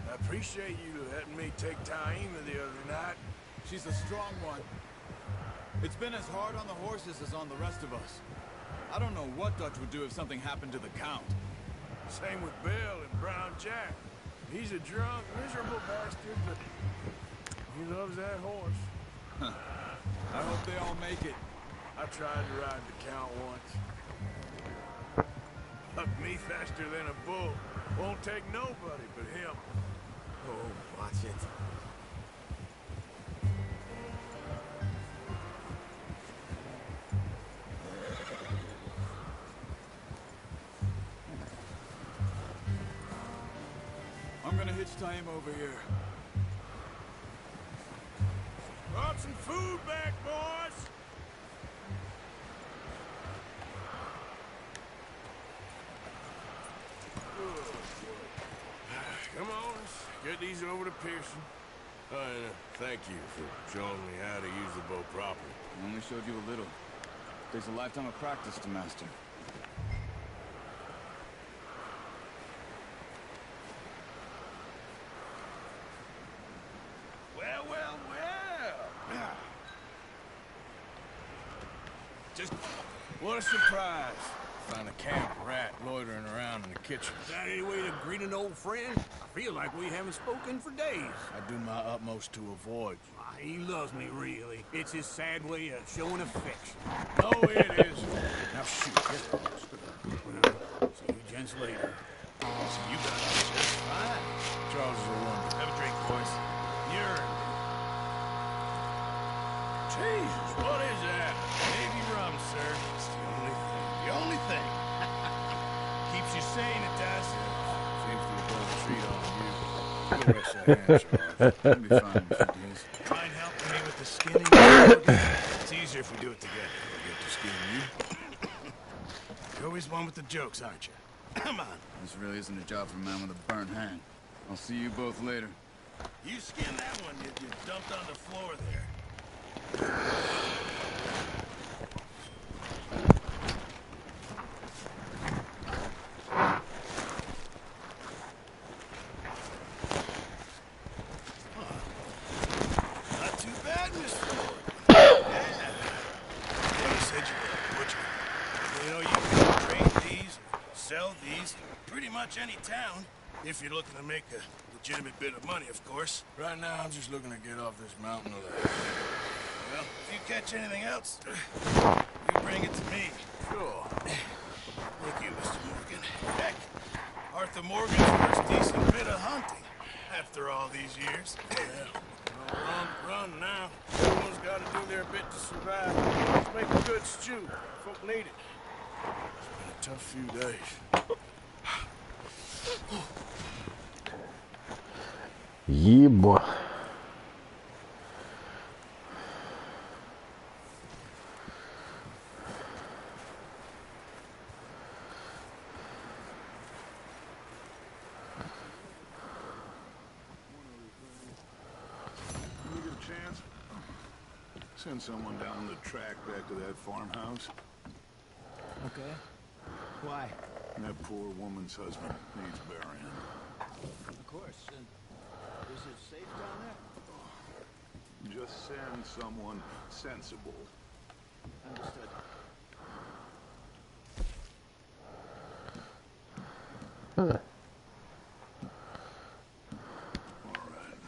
I appreciate you letting me take Taima the other night. She's a strong one. It's been as hard on the horses as on the rest of us. I don't know what Dutch would do if something happened to the Count. Same with Bill and Brown Jack. He's a drunk, miserable bastard, but he loves that horse. I hope they all make it. I tried to ride the Count once. Bucked me faster than a bull. Won't take nobody but him. Oh, watch it. I'm gonna hitch Taima over here. Brought some food back, boys! Come on, let's get these over to Pearson. Thank you for showing me how to use the bow properly. I only showed you a little. Takes a lifetime of practice to master. Well, well, well! Just what a surprise. Find a camp rat loitering around in the kitchen. Is that any way to greet an old friend? I feel like we haven't spoken for days. I do my utmost to avoid you. He loves me, really. It's his sad way of showing affection. Oh, it is. Now shoot, get lost. See you gents later. So you got it just fine. Charles is a wonder. Have a drink, boys. You're... Jesus, what is that? Maybe rum, sir. It's the only thing. The only thing. Keeps you sane, it does. Seems to have done a treat on you. You'll rest that hand, Charles. You'll be fine in a few days. Mind helping me with the skinning? It's easier if we do it together. I'll get to skin you. You're always one with the jokes, aren't you? Come on. This really isn't a job for a man with a burnt hand. I'll see you both later. You skinned that one you dumped on the floor there. Not too bad, Mr. Morgan. Yeah. You said you were a butcher. You know, you can trade these, sell these, in pretty much any town. If you're looking to make a legitimate bit of money, of course. Right now, I'm just looking to get off this mountain alive. Well, if you catch anything else, you bring it to me. Sure. Thank you, Mr. Morgan. Heck, Arthur Morgan's first decent bit of hunting after all these years. Yeah. Well, run now. Everyone's got to do their bit to survive. Let's make a good stew. Folk need it. It's been a tough few days. Yeah, boy. You get a chance? Send someone down the track back to that farmhouse. Okay. Why? That poor woman's husband needs burying. Of course. And is it safe down there? Just send someone sensible. Understood. Huh. All right.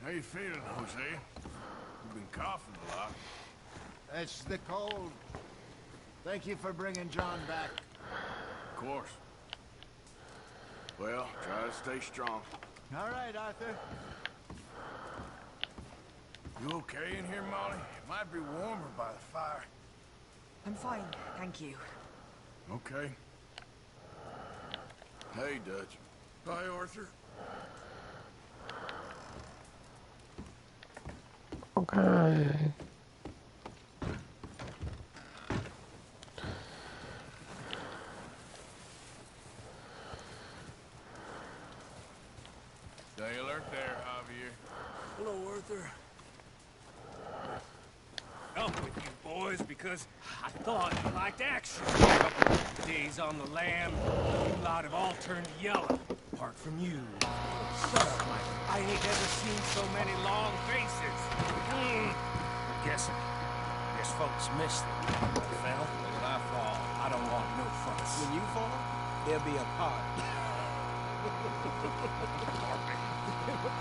How you feeling, Jose? You've been coughing a lot. That's the cold. Thank you for bringing John back. Of course. Well, try to stay strong. All right, Arthur. You okay in here, Molly? It might be warmer by the fire. I'm fine, thank you. Okay. Hey, Dutch. Hi, Arthur. Okay. Stay alert there, Javier. Hello, Arthur. Up with you boys because I thought you liked action. A couple of days on the lam, you lot have all turned yellow. Apart from you. Shut up, Mike. I ain't ever seen so many long faces. I guess folks miss them. I fell. When I fall, I don't want no fuss. When you fall, there'll be a party.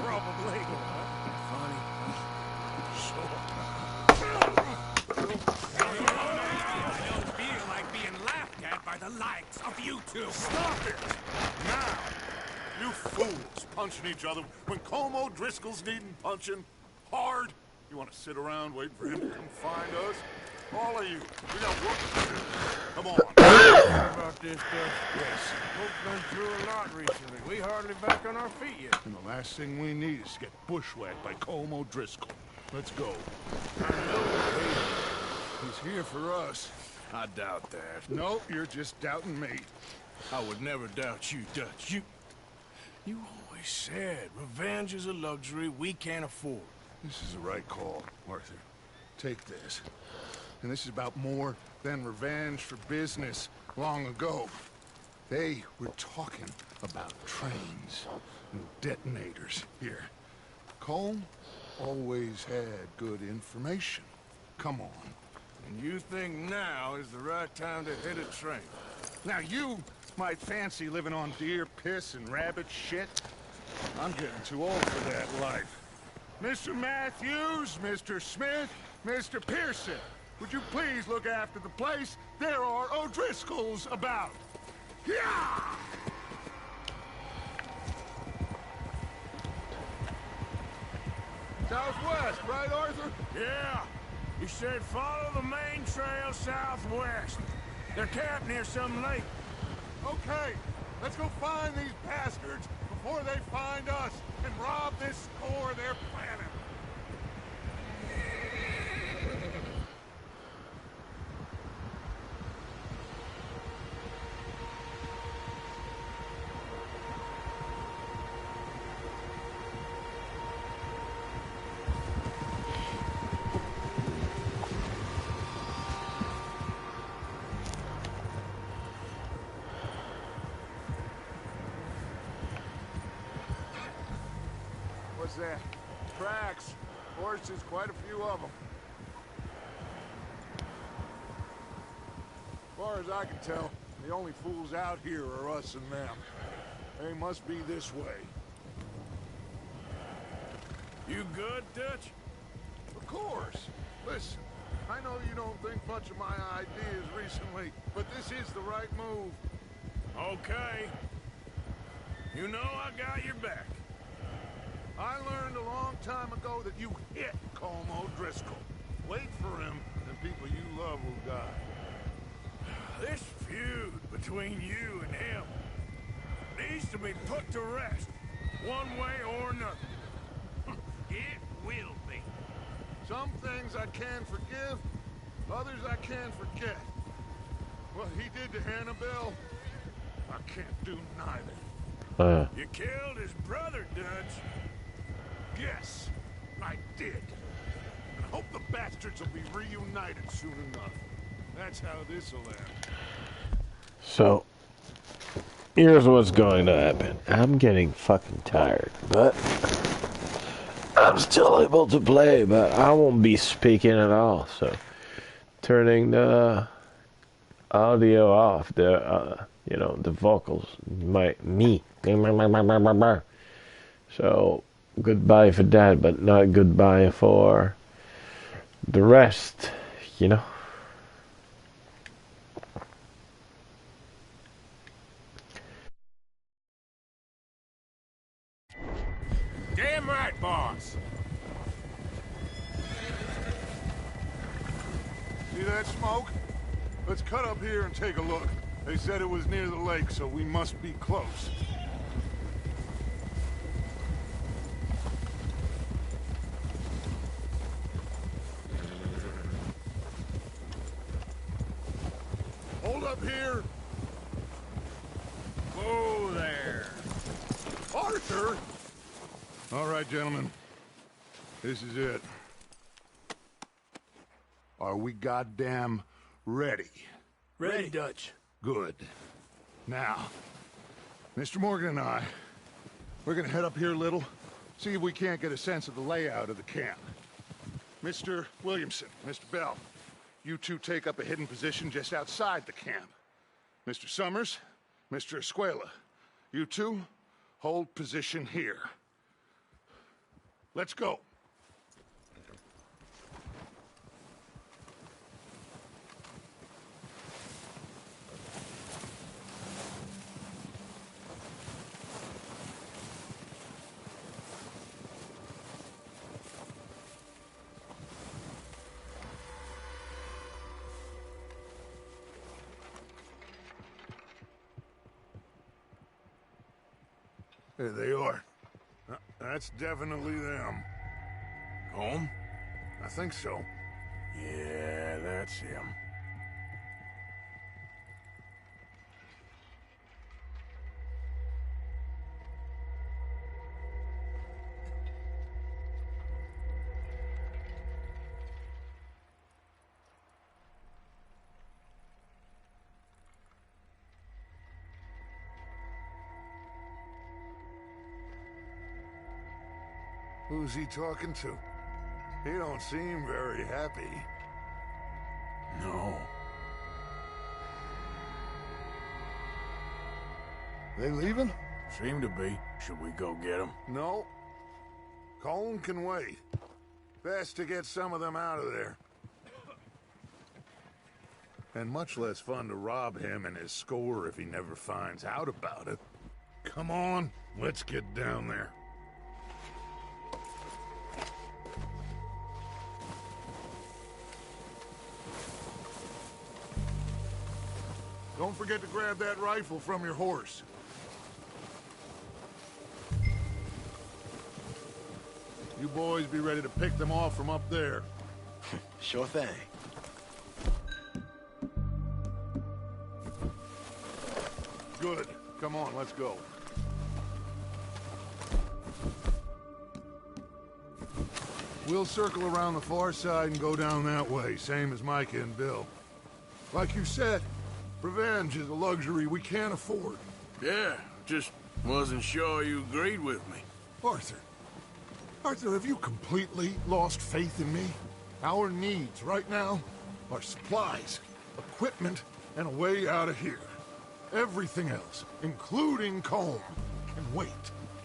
Probably. Funny. I don't feel like being laughed at by the likes of you two. Stop it! Now! You fools punching each other when Como Driscoll's needing punching hard. You want to sit around waiting for him to come find us? All of you, we got work to do. Come on. About this stuff? Yes. Folks been through a lot recently. We hardly back on our feet yet. And the last thing we need is to get bushwhacked by Como Driscoll. Let's go. I know, he's here for us. I doubt that. No, you're just doubting me. I would never doubt you, Dutch. You always said revenge is a luxury we can't afford. This is the right call, Arthur. Take this. And this is about more than revenge for business long ago. They were talking about trains and detonators here. Colm always had good information. Come on. And you think now is the right time to hit a train? Now you might fancy living on deer piss and rabbit shit. I'm getting too old for that life. Mr. Matthews, Mr. Smith, Mr. Pearson, would you please look after the place? There are O'Driscolls about. Yeah! Southwest, right, Arthur? Yeah. He said follow the main trail southwest. They're camped near some lake. Okay, let's go find these bastards before they find us and rob this score they're planning. What's that? Tracks. Horses, quite a few of them. As far as I can tell, the only fools out here are us and them. They must be this way. You good, Dutch? Of course. Listen, I know you don't think much of my ideas recently, but this is the right move. Okay. You know I got your back. I learned a long time ago that you hit Colm O'Driscoll. Wait for him, and people you love will die. This feud between you and him needs to be put to rest, one way or another. It will be. Some things I can forgive, others I can't forget. What he did to Annabelle, I can't do neither. You killed his brother, Dutch. Yes, I did. And I hope the bastards will be reunited soon enough. That's how this'll end. So, here's what's going to happen. I'm getting fucking tired, but I'm still able to play, but I won't be speaking at all. So, turning the audio off, the the vocals, me. So, goodbye for that, but not goodbye for the rest, Damn right, boss. See that smoke? Let's cut up here and take a look. They said it was near the lake, so we must be close. Hold up here. Whoa there. Arthur! All right, gentlemen. This is it. Are we goddamn ready? Ready, Dutch. Good. Now, Mr. Morgan and I, we're gonna head up here a little, see if we can't get a sense of the layout of the camp. Mr. Williamson, Mr. Bell, you two take up a hidden position just outside the camp. Mr. Summers, Mr. Escuela, you two hold position here. Let's go. There they are. That's definitely them. Home? I think so. Yeah, that's him. Who's he talking to? He don't seem very happy. No. They leaving? Seem to be. Should we go get them? No. Colm can wait. Best to get some of them out of there. And much less fun to rob him and his score if he never finds out about it. Come on, let's get down there. Don't forget to grab that rifle from your horse. You boys be ready to pick them off from up there. Sure thing. Good. Come on, let's go. We'll circle around the far side and go down that way, same as Micah and Bill. Like you said, revenge is a luxury we can't afford. Yeah, just wasn't sure you agreed with me. Arthur. Arthur, have you completely lost faith in me? Our needs right now are supplies, equipment, and a way out of here. Everything else, including Colm, can wait.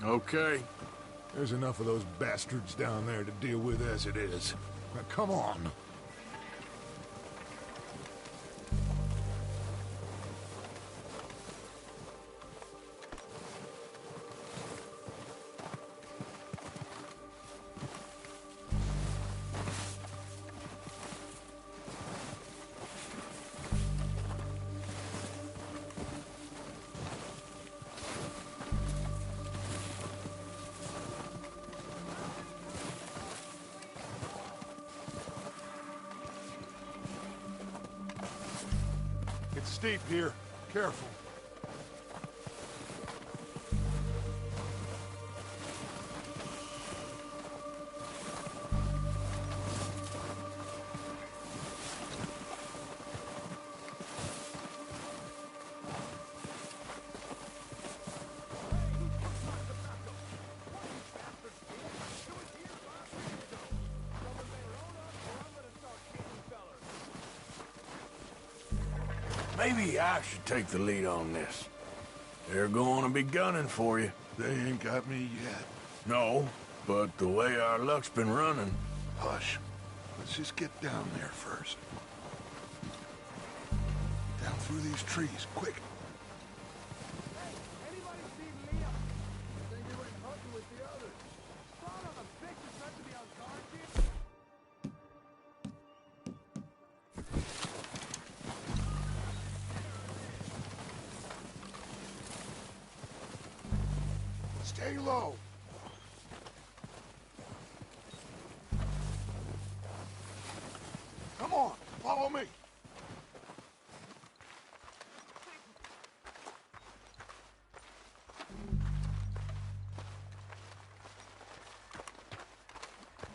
Okay. There's enough of those bastards down there to deal with as it is. Now, come on. It's steep here. Careful. Maybe I should take the lead on this. They're going to be gunning for you. They ain't got me yet. No, but the way our luck's been running... Hush. Let's just get down there first. Down through these trees, quick. Stay low. Come on, follow me.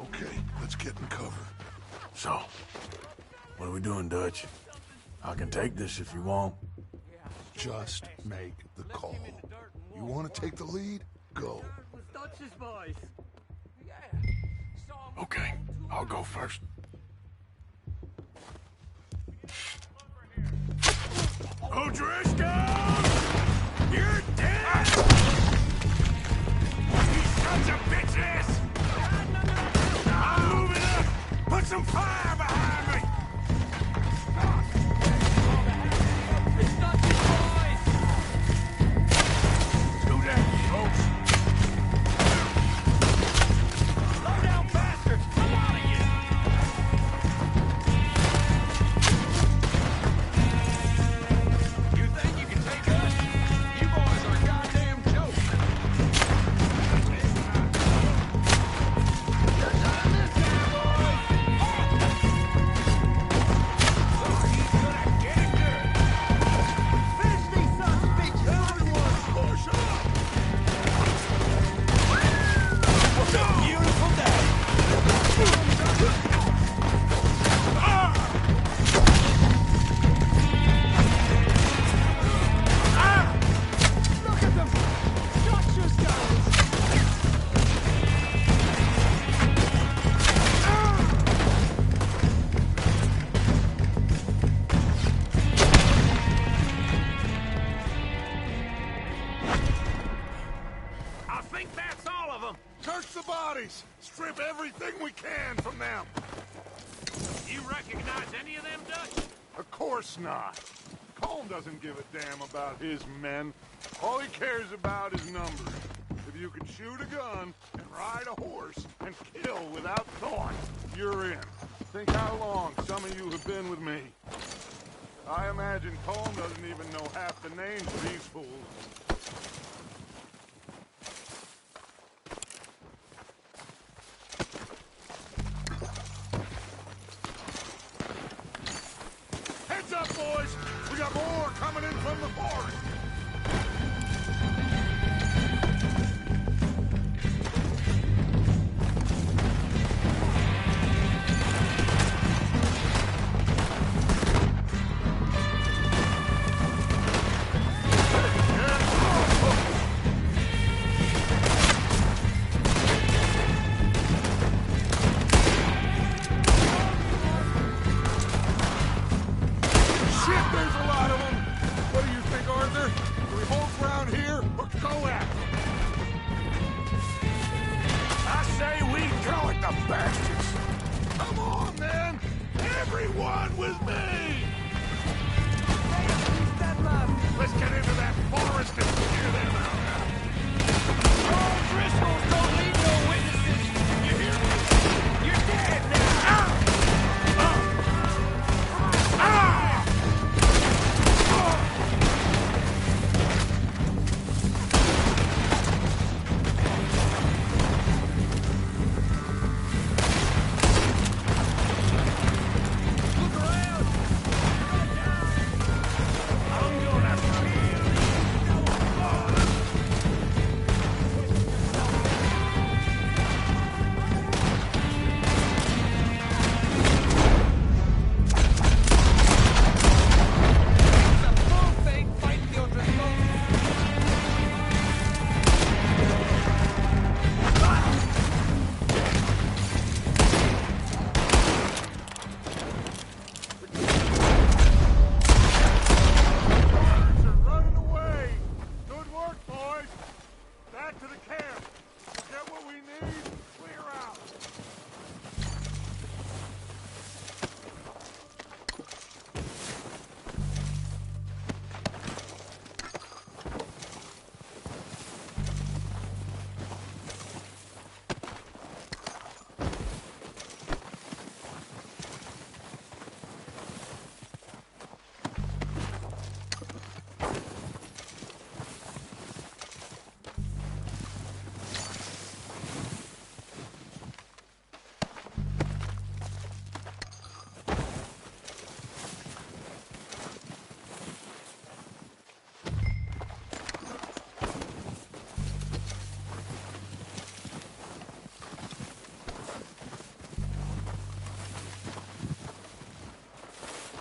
Okay, let's get in cover. So, what are we doing, Dutch? I can take this if you want. Just make the call. You want to take the lead? Go. Okay, I'll go first. O'Driscoll! You're dead! You sons of bitches! I'm moving up! Put some fire behind me! It's not the boys! Do that, folks! Slow down, bastards! Come on again! You think you can take us? You boys are a goddamn joke! Your time this time, boys! So he's gonna get it good! Finish these sons of bitches! Everyone, push up! What a beautiful day! Look at them! Shot your guns! I think that's all of them! Search the bodies. Strip everything we can from them. You recognize any of them, Dutch? Of course not. Colm doesn't give a damn about his men. All he cares about is numbers. If you can shoot a gun and ride a horse and kill without thought, you're in. Think how long some of you have been with me. I imagine Colm doesn't even know half the names of these fools. Heads up, boys! We got more coming in from the forest!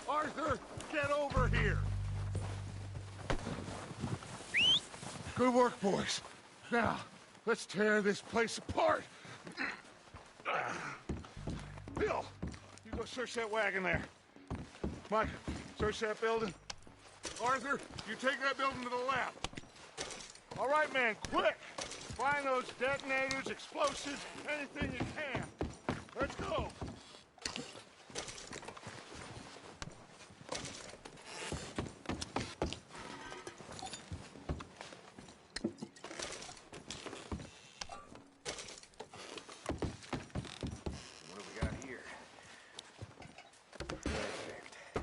Arthur, get over here! Good work, boys. Now, let's tear this place apart. Bill, you go search that wagon there. Mike, search that building. Arthur, you take that building to the left. All right, man, quick! Find those detonators, explosives, anything you can. Let's go!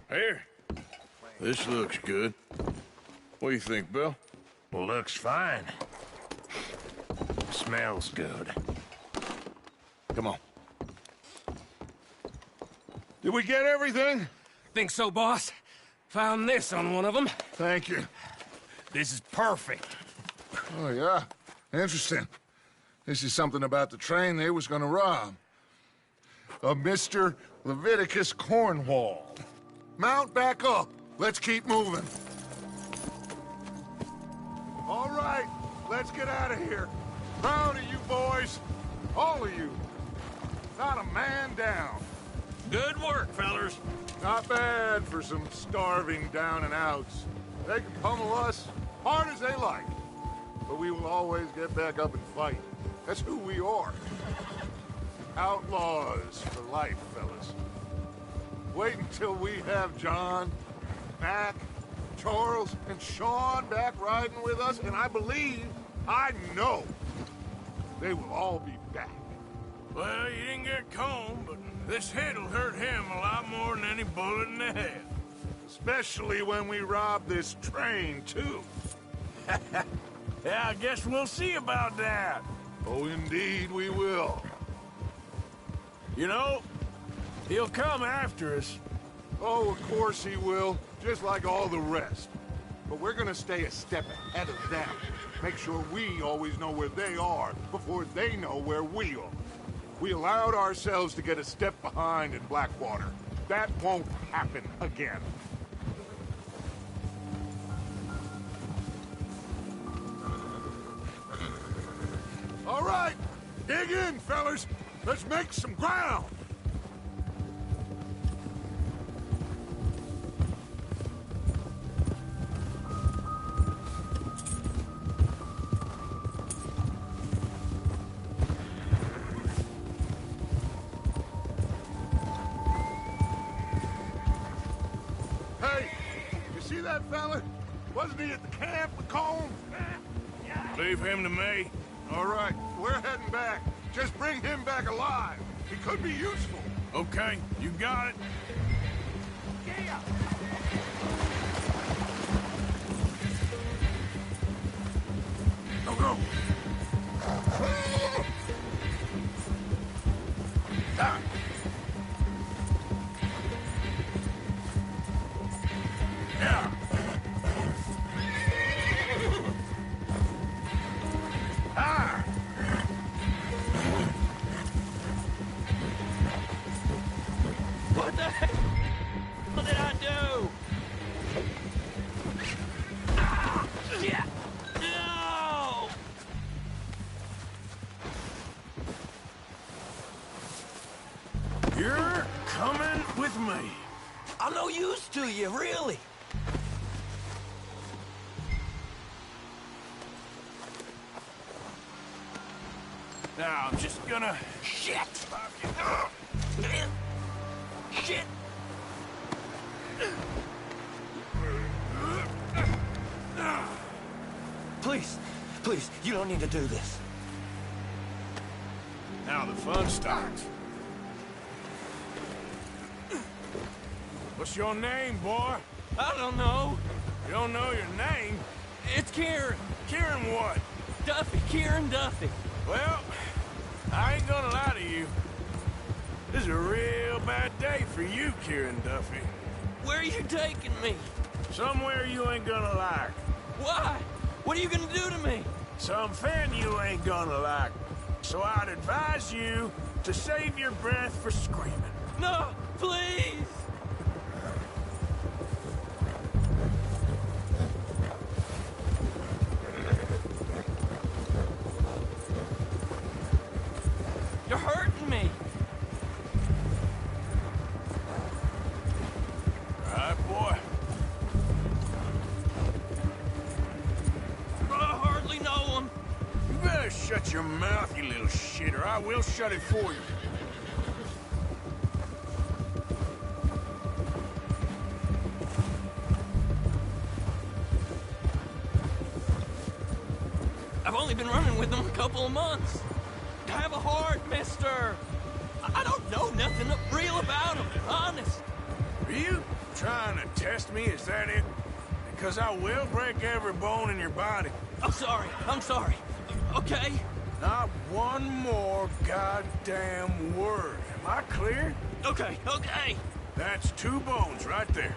Here. This looks good. What do you think, Bill? Looks fine. Smells good. Come on. Did we get everything? Think so, boss. Found this on one of them. Thank you. This is perfect. Oh, yeah? Interesting. This is something about the train they was gonna rob. Of Mr. Leviticus Cornwall. Mount back up. Let's keep moving. All right, let's get out of here. Proud of you boys. All of you. Not a man down. Good work, fellers. Not bad for some starving down and outs. They can pummel us hard as they like. But we will always get back up and fight. That's who we are. Outlaws for life, fellas. Wait until we have John, Mac, Charles, and Sean back riding with us, and I know, they will all be back. Well, you didn't get Colm, but this hit'll hurt him a lot more than any bullet in the head. Especially when we rob this train, too. Yeah, I guess we'll see about that. Oh, indeed we will. You know, he'll come after us. Oh, of course he will, just like all the rest. But we're gonna stay a step ahead of them. Make sure we always know where they are before they know where we are. We allowed ourselves to get a step behind in Blackwater. That won't happen again. All right, dig in, fellas. Let's make some ground. Hey, you see that fella? Wasn't he at the camp with Colm? Leave him to me. All right, we're heading back. Just bring him back alive. He could be useful. Okay, you got it. Yeah. Go, go. Ah. Yeah. Ah. What the heck? What did I do? Yeah. No! You're coming with me. I'm no use to you, really. Now, I'm just gonna... Shit! Shit! Please, please, you don't need to do this. Now the fun starts. What's your name, boy? I don't know. You don't know your name? It's Kieran. Kieran what? Duffy, Kieran Duffy. Well, I ain't gonna lie to you. This is a real bad day for you, Kieran Duffy. Where are you taking me? Somewhere you ain't gonna like. Why? What are you gonna do to me? Something you ain't gonna like. So I'd advise you to save your breath for screaming. No, please! You're hurting me. All right, boy. I hardly know him. You better shut your mouth, you little shit, or I will shut it for you. I've only been running with him a couple of months. Have a heart, mister. I don't know nothing real about him, honest. Are you trying to test me? Is that it? Because I will break every bone in your body. I'm sorry. Okay? Not one more goddamn word. Am I clear? Okay. That's 2 bones right there.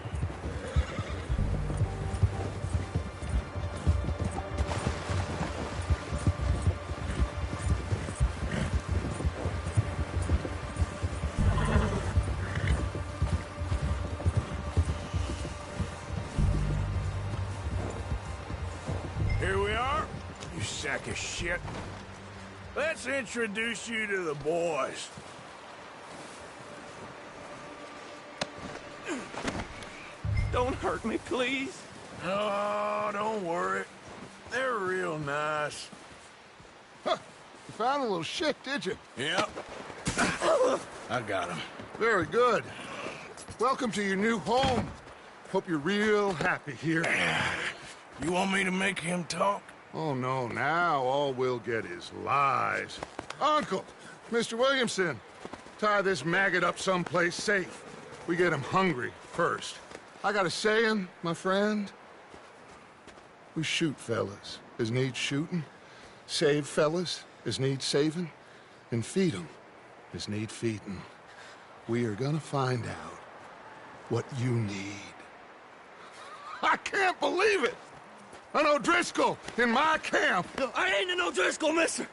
Here we are, you sack of shit. Let's introduce you to the boys. Don't hurt me, please. Oh, don't worry. They're real nice. Huh. You found a little shit, did you? Yep. I got him. Very good. welcome to your new home. Hope you're real happy here. You want me to make him talk? Oh, no, now all we'll get is lies. Uncle, Mr. Williamson, tie this maggot up someplace safe. We get him hungry first. I got a saying, my friend. We shoot fellas as need shooting, save fellas as need saving, and feed them as need feeding. We are gonna find out what you need. I can't believe it! An O'Driscoll in my camp! No, I ain't an O'Driscoll, mister!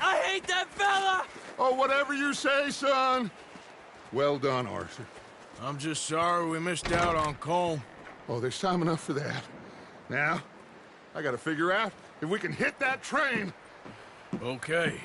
I hate that fella! Oh, whatever you say, son. Well done, Arthur. I'm just sorry we missed out on Colm. Oh, there's time enough for that. Now, I gotta figure out if we can hit that train. Okay.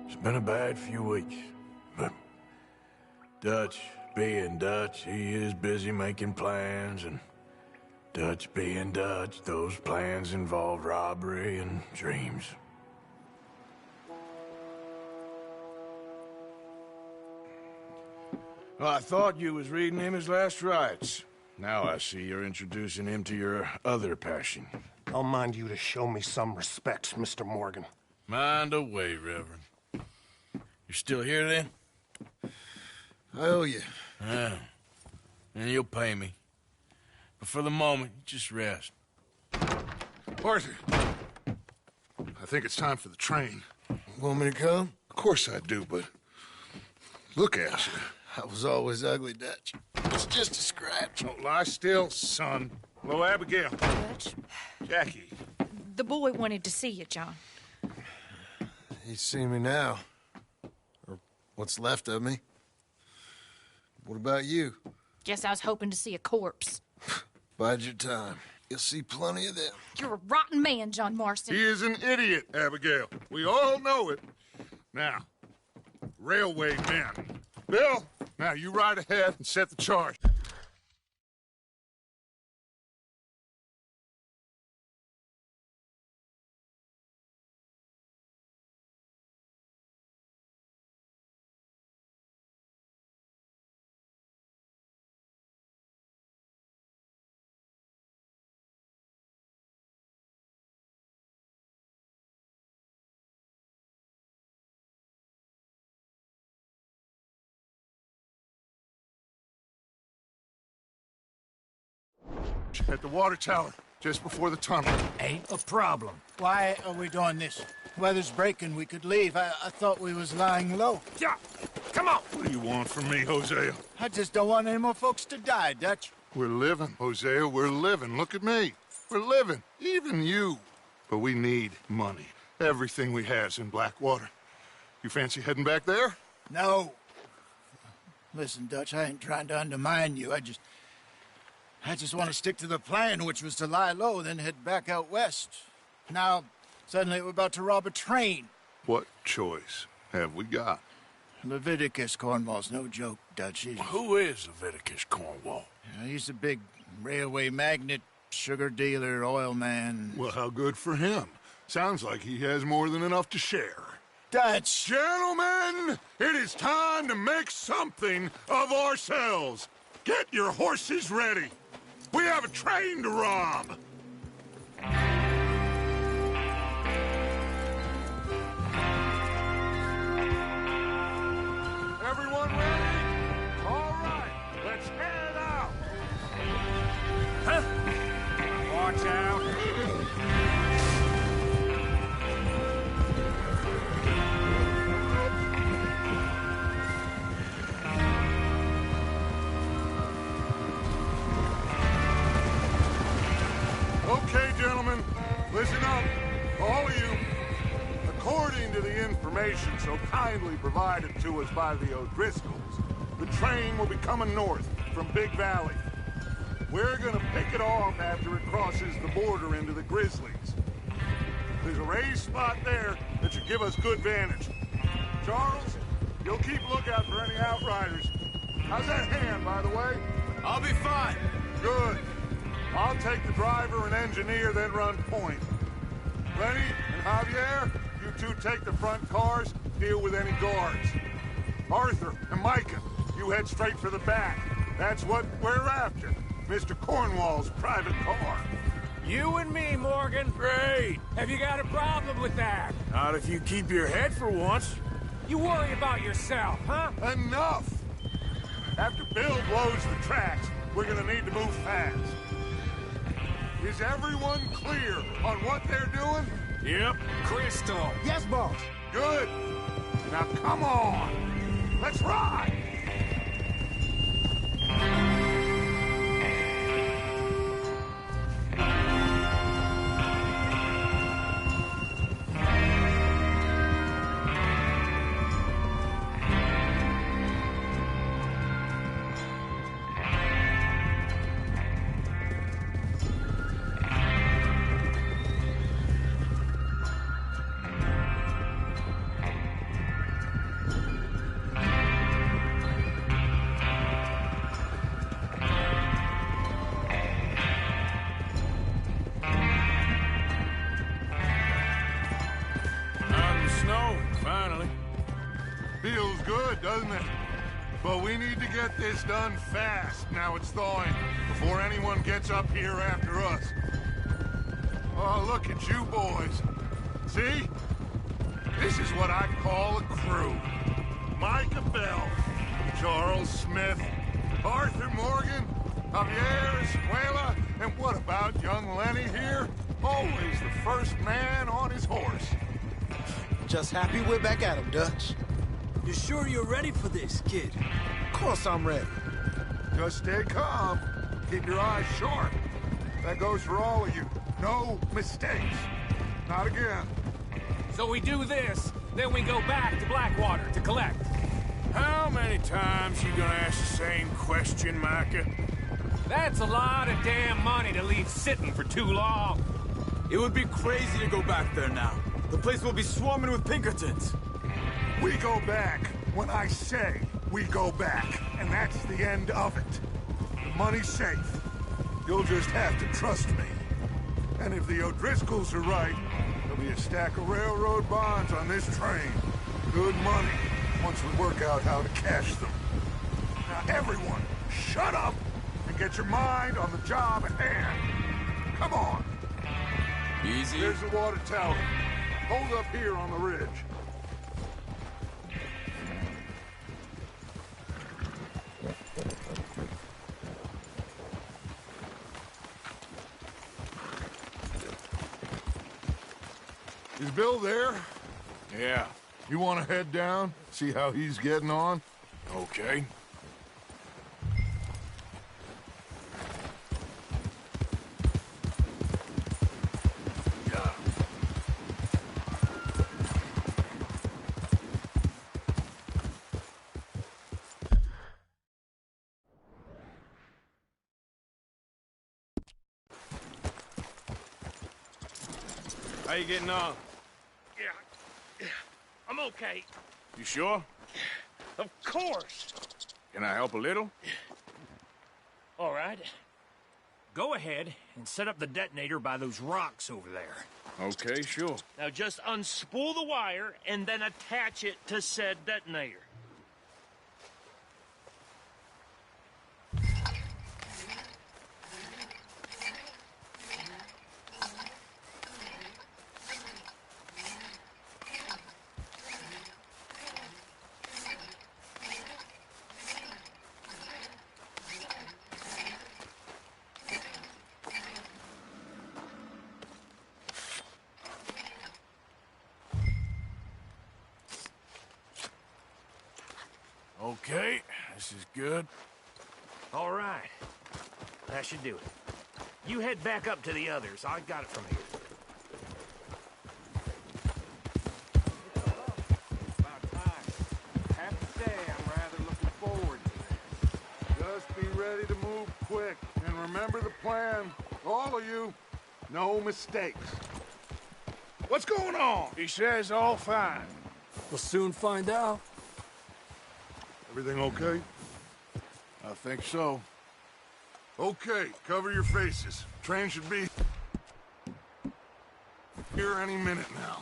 It's been a bad few weeks, but Dutch being Dutch, he is busy making plans, and Dutch being Dutch, those plans involve robbery and dreams. Well, I thought you was reading him his last rites. Now I see you're introducing him to your other passion. I'll mind you to show me some respect, Mr. Morgan. Mind away, Reverend. You're still here, then? I owe you. Yeah. And you'll pay me. But for the moment, just rest. Arthur, I think it's time for the train. Want me to come? Of course I do, but look at you. I was always ugly, Dutch. It's just a scratch. Don't lie still, son. Hello, Abigail. Dutch, Jackie. the boy wanted to see you, John. He's seen me now. Or what's left of me. What about you? Guess I was hoping to see a corpse. Bide your time. You'll see plenty of them. You're a rotten man, John Marston. He is an idiot, Abigail. We all know it. Now, railway men. Bill, now you ride ahead and set the charge. At the water tower, just before the tunnel. Ain't a problem. Why are we doing this? Weather's breaking, we could leave. I thought we was lying low. Yeah, come on. What do you want from me, Hosea? I just don't want any more folks to die, Dutch. We're living, Hosea, we're living. Look at me. We're living, even you. But we need money. Everything we have's in Blackwater. You fancy heading back there? No. Listen, Dutch, I ain't trying to undermine you. I just want to stick to the plan, which was to lie low, then head back out west. Now, suddenly we're about to rob a train. What choice have we got? Leviticus Cornwall's no joke, Dutch. Who is Leviticus Cornwall? He's a big railway magnate, sugar dealer, oil man. Well, how good for him. Sounds like he has more than enough to share. Dutch! Gentlemen, it is time to make something of ourselves. Get your horses ready. We have a train to rob. Everyone ready? All right, let's head out. Huh? Watch out. Okay, gentlemen, listen up, all of you. According to the information so kindly provided to us by the O'Driscolls, the train will be coming north from Big Valley. We're gonna pick it off after it crosses the border into the Grizzlies. There's a raised spot there that should give us good vantage. Charles, you'll keep lookout for any outriders. How's that hand, by the way? I'll be fine. Good. I'll take the driver and engineer, then run point. Lenny and Javier, you two take the front cars, deal with any guards. Arthur and Micah, you head straight for the back. That's what we're after. Mr. Cornwall's private car. You and me, Morgan. Great. Have you got a problem with that? Not if you keep your head for once. You worry about yourself, huh? Enough! After Bill blows the tracks, we're gonna need to move fast. Is everyone clear on what they're doing? Yep. Crystal. Yes, boss. Good. Now come on. Let's ride. Feels good, doesn't it? But we need to get this done fast, now it's thawing, before anyone gets up here after us. Oh, look at you boys. See? This is what I call a crew. Micah Bell, Charles Smith, Arthur Morgan, Javier Escuela, and what about young Lenny here? Always the first man on his horse. Just happy we're back at him, Dutch. You sure you're ready for this, kid? Of course I'm ready. Just stay calm. Keep your eyes sharp. That goes for all of you. No mistakes. Not again. So we do this, then we go back to Blackwater to collect. How many times you gonna ask the same question, Micah? That's a lot of damn money to leave sitting for too long. It would be crazy to go back there now. The place will be swarming with Pinkertons. We go back when I say we go back, and that's the end of it. The money's safe. You'll just have to trust me. And if the O'Driscolls are right, there'll be a stack of railroad bonds on this train. Good money, once we work out how to cash them. Now everyone, shut up and get your mind on the job at hand. Come on. Easy. Here's the water tower. Hold up here on the ridge. Is Bill there? Yeah. You want to head down, see how he's getting on? Okay. How you getting on? Yeah, I'm okay. You sure? Of course. Can I help a little? All right. Go ahead and set up the detonator by those rocks over there. Okay, sure. Now just unspool the wire and then attach it to said detonator. Okay, this is good. All right. That should do it. You head back up to the others. I got it from here. About time. I have to say, I'm rather looking forward to this. Just be ready to move quick. And remember the plan. All of you, no mistakes. What's going on? He says all fine. We'll soon find out. Everything okay? I think so. Okay, cover your faces. Train should be here any minute now.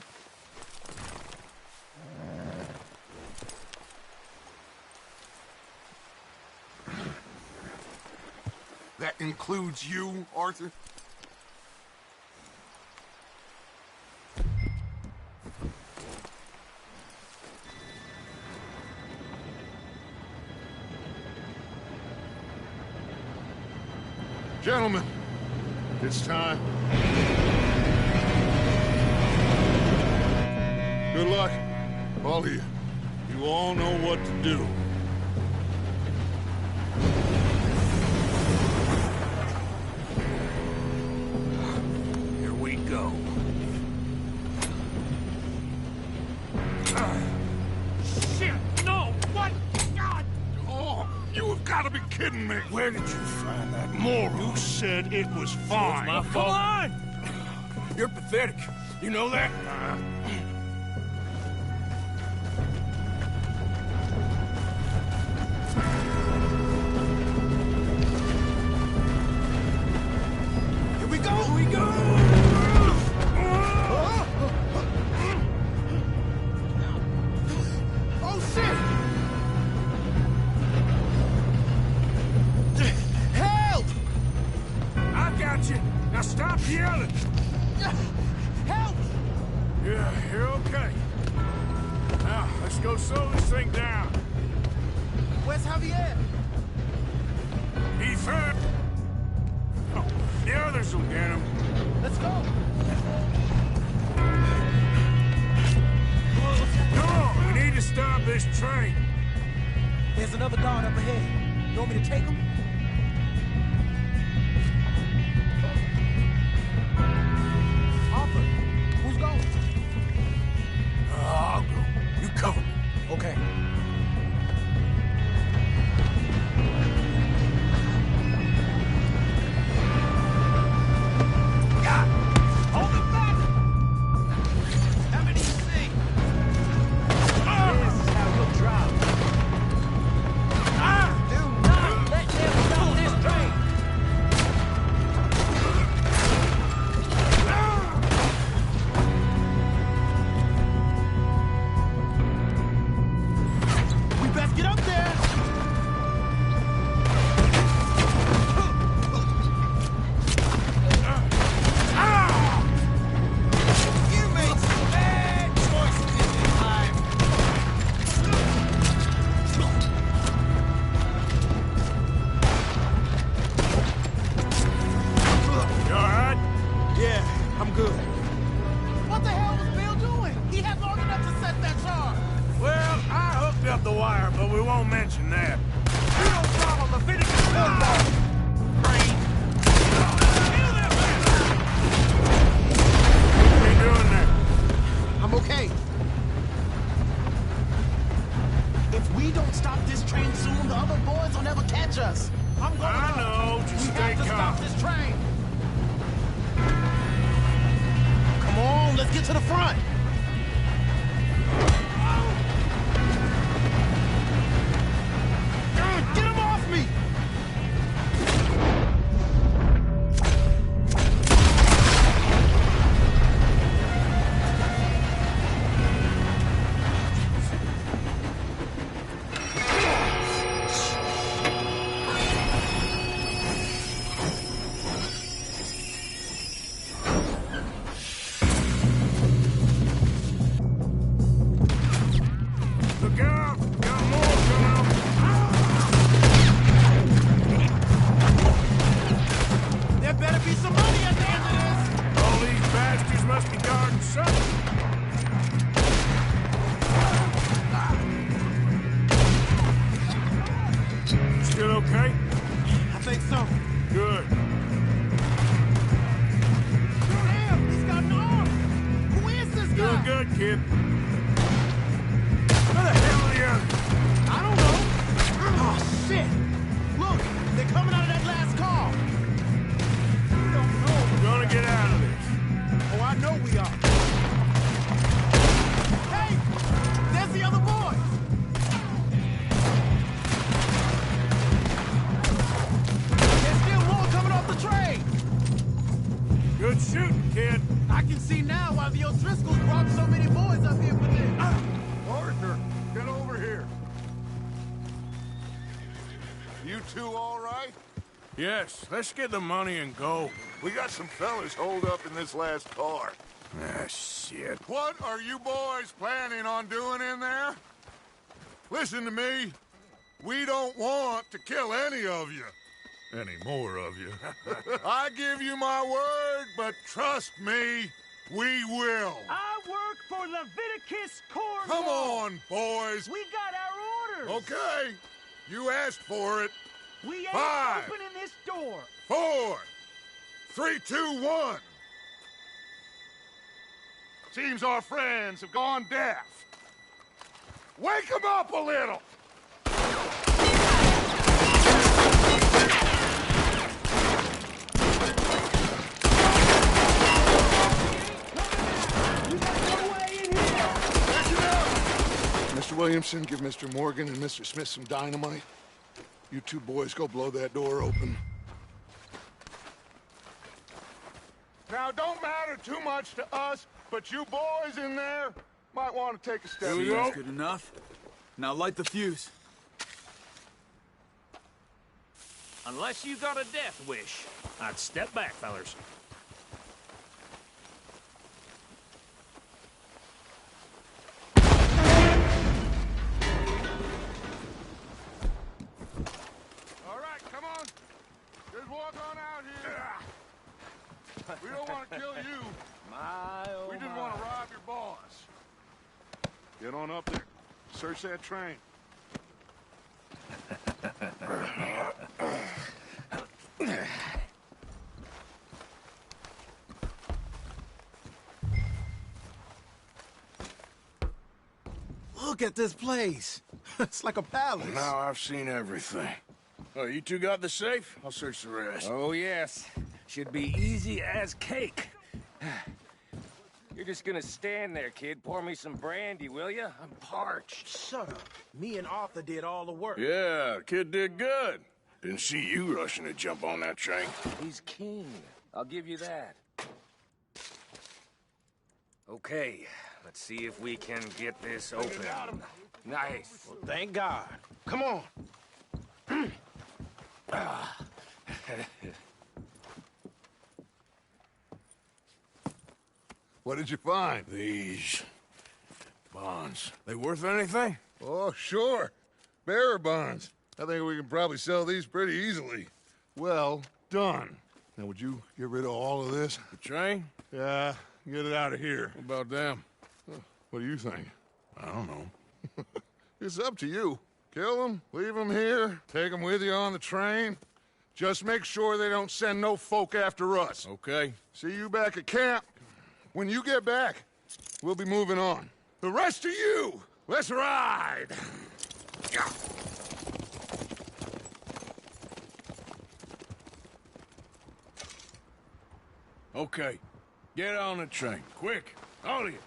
That includes you, Arthur? Gentlemen, it's time. Good luck, all of you. You all know what to do. Here we go. Shit! No! What? God! Oh, you have got to be kidding me! Where did you find that Moral. You said it was fine. my fault. Come on! You're pathetic. You know that? Here we go! Here we go! Oh, shit! Help! I got you. Now stop yelling. Help! Yeah, you're okay. Now, let's go slow this thing down. Where's Javier? He's hurt. Oh, the others will get him. Let's go! Come on, we need to stop this train. There's another guard up ahead. You want me to take him? Arthur, who's going? I'll go. You cover me. Okay. Hold it back! How many you see? This is how you'll drop. Do not let them stop this train! We best get up there! You made some bad choices in this life. You alright? Yeah, I'm good. What the hell was Bill doing? He had long enough to set that charge. Well, I hooked up the wire, but we won't mention that. You don't follow Leviticus football. What are you doing there? I'm okay. If we don't stop this train soon, the other boys will never catch us. I'm going I up. know, just We stay have to stop calm. this train. Come on, let's get to the front. Get him off me! Look out! Got more coming. There better be some money at the end of this. All these bastards must be guarding something. Still okay? I think so. Good. Damn, he's got an arm. Who is this guy? Doing good, kid. Where the hell are the others? I don't know. Oh, shit. Look, they're coming out of that last car. We don't know. We're gonna get out of this. Oh, I know we are. Hey, Quit shooting, kid. I can see now why the O'Driscolls brought so many boys up here for this. Arthur, get over here. You two all right? Yes, let's get the money and go. We got some fellas holed up in this last car. Ah, shit. What are you boys planning on doing in there? Listen to me. We don't want to kill any of you. Any more of you. I give you my word, but trust me, we will. I work for Leviticus Cornwall. Come on, boys. We got our orders. Okay. You asked for it. We ain't 5, opening this door. 4, 3, 2, 1. Seems our friends have gone deaf. Wake them up a little. Mr. Williamson, give Mr. Morgan and Mr. Smith some dynamite. You two boys go blow that door open. Now, don't matter too much to us, but you boys in there might want to take a step. See, that's good enough. Now light the fuse. Unless you got a death wish, I'd step back, fellers. All right, come on. Just walk on out here. We don't want to kill you. We just want to rob your boss. Get on up there. Search that train. Look at this place. It's like a palace. Now I've seen everything. Oh, you two got the safe? I'll search the rest. Oh, yes. Should be easy as cake. You're just gonna stand there, kid. Pour me some brandy, will you? I'm parched. Shut up. Me and Arthur did all the work. Yeah, kid did good. Didn't see you rushing to jump on that train. He's king. I'll give you that. Okay, let's see if we can get this open. Nice. Well, thank God. Come on. What did you find? These bonds. They worth anything? Oh, sure. Bearer bonds. I think we can probably sell these pretty easily. Well done. Now, would you get rid of all of this? The train? Yeah, get it out of here. What about them? What do you think? I don't know. It's up to you. Kill them, leave them here, take them with you on the train. Just make sure they don't send no folk after us. Okay. See you back at camp. When you get back, we'll be moving on. The rest of you, let's ride! Okay. Get on the train. Quick. All of you.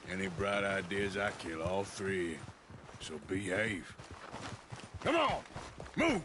Any bright ideas, I kill all three of you. So behave. Come on! Move!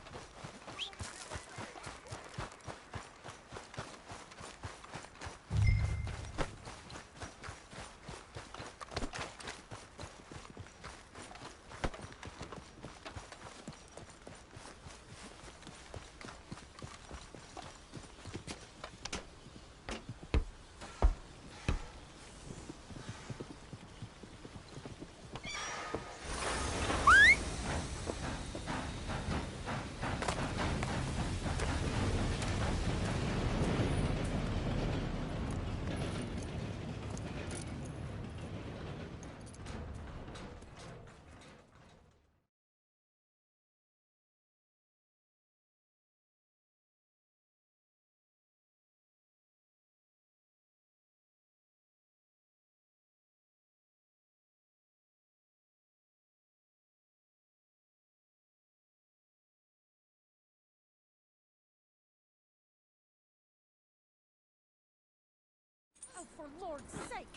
Oh, for Lord's sake,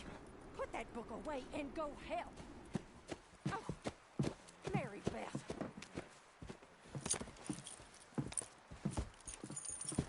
put that book away and go help. Oh, Mary Beth.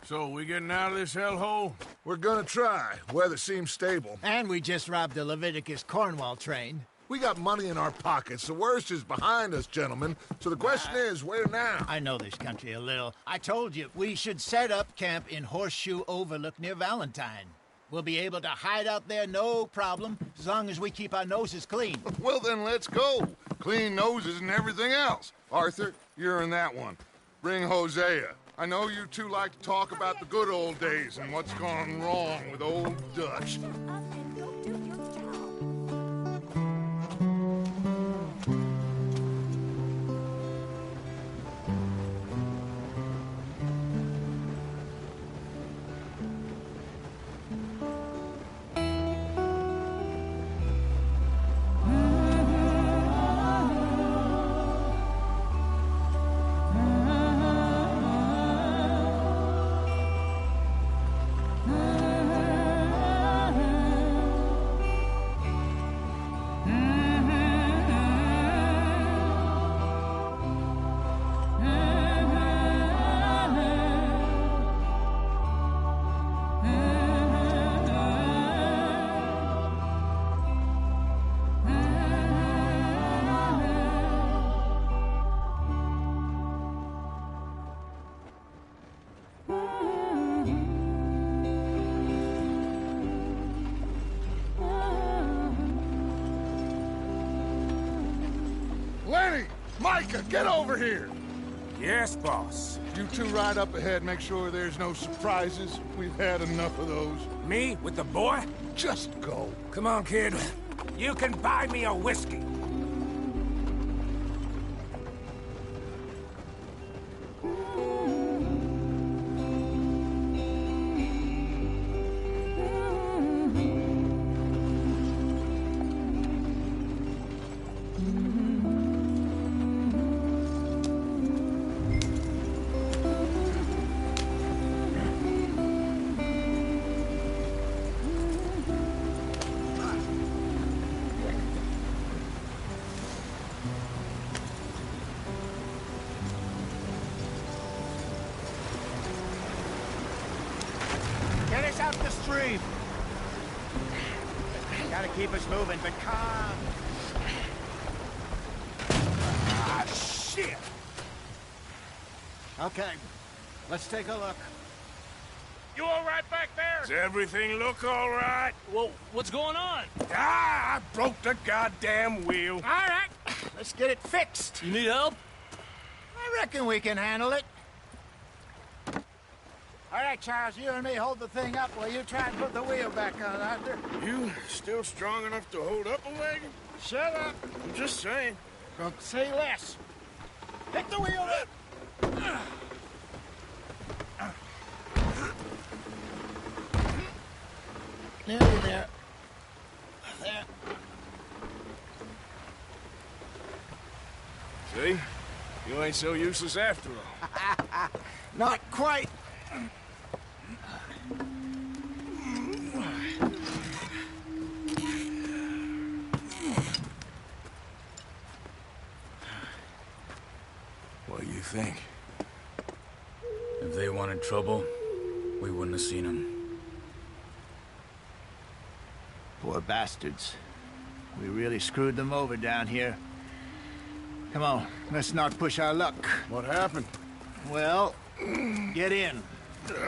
So, we getting out of this hellhole? we're gonna try. Weather seems stable. And we just robbed the Leviticus Cornwall train. We got money in our pockets. The worst is behind us, gentlemen. So the question is, where now? I know this country a little. I told you, we should set up camp in Horseshoe Overlook near Valentine. We'll be able to hide out there, no problem, as long as we keep our noses clean. Well, then let's go. Clean noses and everything else. Arthur, you're in that one. Bring Hosea. I know you two like to talk about the good old days and what's gone wrong with old Dutch. Lenny! Micah, get over here! Yes, boss. You two ride up ahead, make sure there's no surprises. We've had enough of those. Me with the boy? Just go. Come on, kid. You can buy me a whiskey. Get us out the stream. Gotta keep us moving, but calm. Ah, shit! Okay, let's take a look. You all right back there? Does everything look all right? Well, what's going on? Ah, I broke the goddamn wheel. All right, let's get it fixed. You need help? I reckon we can handle it. All right, Charles, you and me hold the thing up while you try and put the wheel back on, Arthur. You still strong enough to hold up a wagon? Shut up. I'm just saying. Don't say less. Pick the wheel up. Nearly there. There. See? You ain't so useless after all. Not quite. What do you think? If they wanted trouble, we wouldn't have seen them. Poor bastards. We really screwed them over down here. Come on, let's not push our luck. What happened? Well, get in.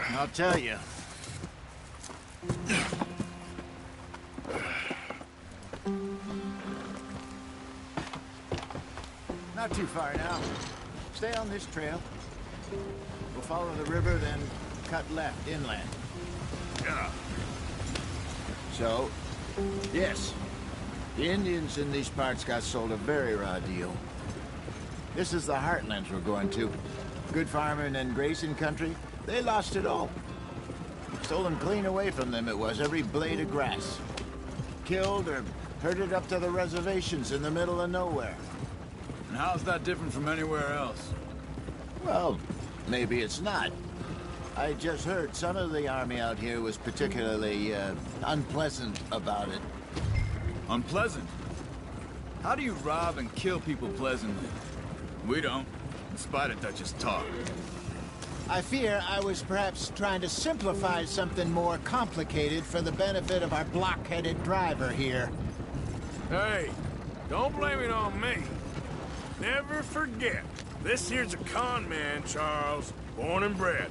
I'll tell you. Not too far now. Stay on this trail. We'll follow the river, then cut left inland. Yeah. So, yes, the Indians in these parts got sold a very raw deal. This is the heartlands we're going to. Good farming and grazing country, they lost it all. Stolen clean away from them it was, every blade of grass. Killed or herded up to the reservations in the middle of nowhere. And how's that different from anywhere else? Well, maybe it's not. I just heard some of the army out here was particularly, unpleasant about it. Unpleasant? How do you rob and kill people pleasantly? We don't, in spite of Dutch's talk. I fear I was perhaps trying to simplify something more complicated for the benefit of our block-headed driver here. Hey, don't blame it on me. Never forget, this here's a con man, Charles, born and bred.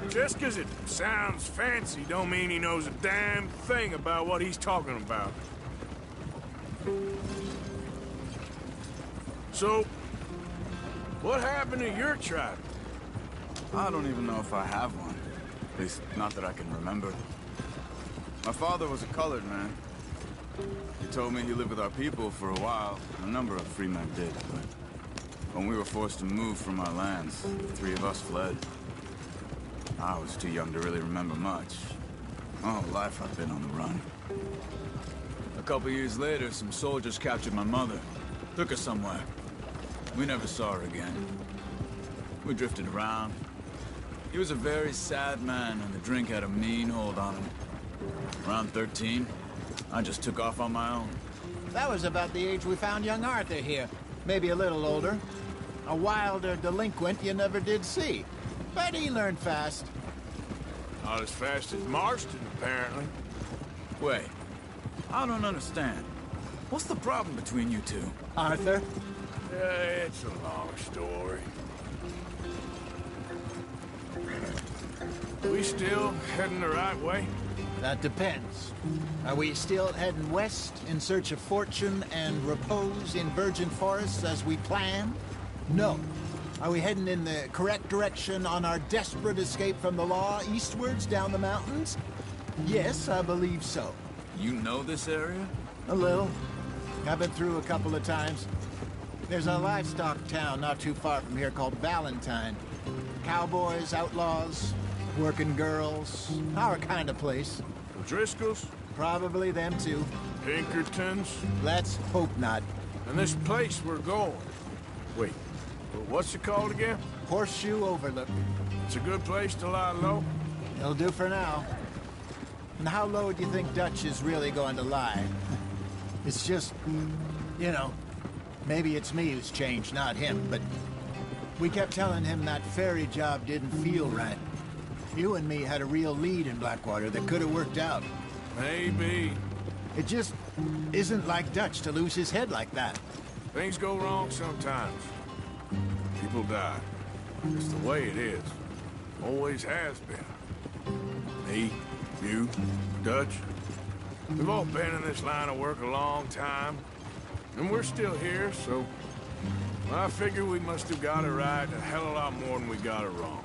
Just 'cause it sounds fancy don't mean he knows a damn thing about what he's talking about. So, what happened to your tribe? I don't even know if I have one. At least, not that I can remember. My father was a colored man. He told me he lived with our people for a while. A number of free men did, but when we were forced to move from our lands, the three of us fled. I was too young to really remember much. My whole life I've been on the run. A couple years later, some soldiers captured my mother. Took her somewhere. We never saw her again. We drifted around. He was a very sad man, and the drink had a mean hold on him. Around 13, I just took off on my own. That was about the age we found young Arthur here. Maybe a little older. A wilder delinquent you never did see. But he learned fast. Not as fast as Marston, apparently. Wait, I don't understand. What's the problem between you two? Arthur? It's a long story. We still heading the right way? That depends. Are we still heading west in search of fortune and repose in virgin forests as we planned? No. Are we heading in the correct direction on our desperate escape from the law eastwards down the mountains? Yes, I believe so. You know this area? A little. I've been through a couple of times. There's a livestock town not too far from here called Valentine. Cowboys, outlaws, working girls, our kind of place. Driscolls? Probably them too. Pinkertons? Let's hope not. And this place we're going. Wait, what's it called again? Horseshoe Overlook. It's a good place to lie low? It'll do for now. And how low do you think Dutch is really going to lie? It's just, you know, maybe it's me who's changed, not him, but we kept telling him that ferry job didn't feel right. You and me had a real lead in Blackwater that could have worked out. Maybe. It just isn't like Dutch to lose his head like that. Things go wrong sometimes. People die. It's the way it is. Always has been. Me, you, Dutch. We've all been in this line of work a long time. And we're still here, so I figure we must have got it right a hell of a lot more than we got it wrong.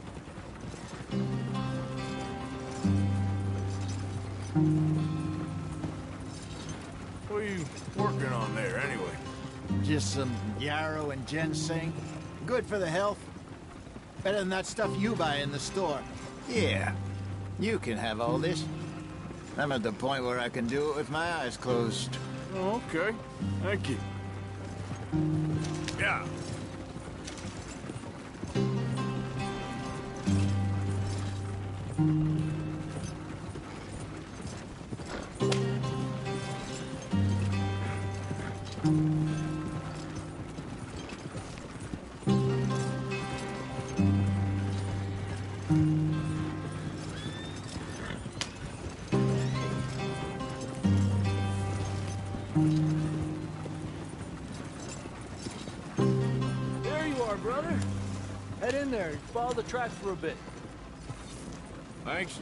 What are you working on there, anyway? Just some yarrow and ginseng. Good for the health. Better than that stuff you buy in the store. Yeah, you can have all this. I'm at the point where I can do it with my eyes closed. Oh, okay. Thank you. Yeah. Brother, head in there and follow the tracks for a bit. Thanks.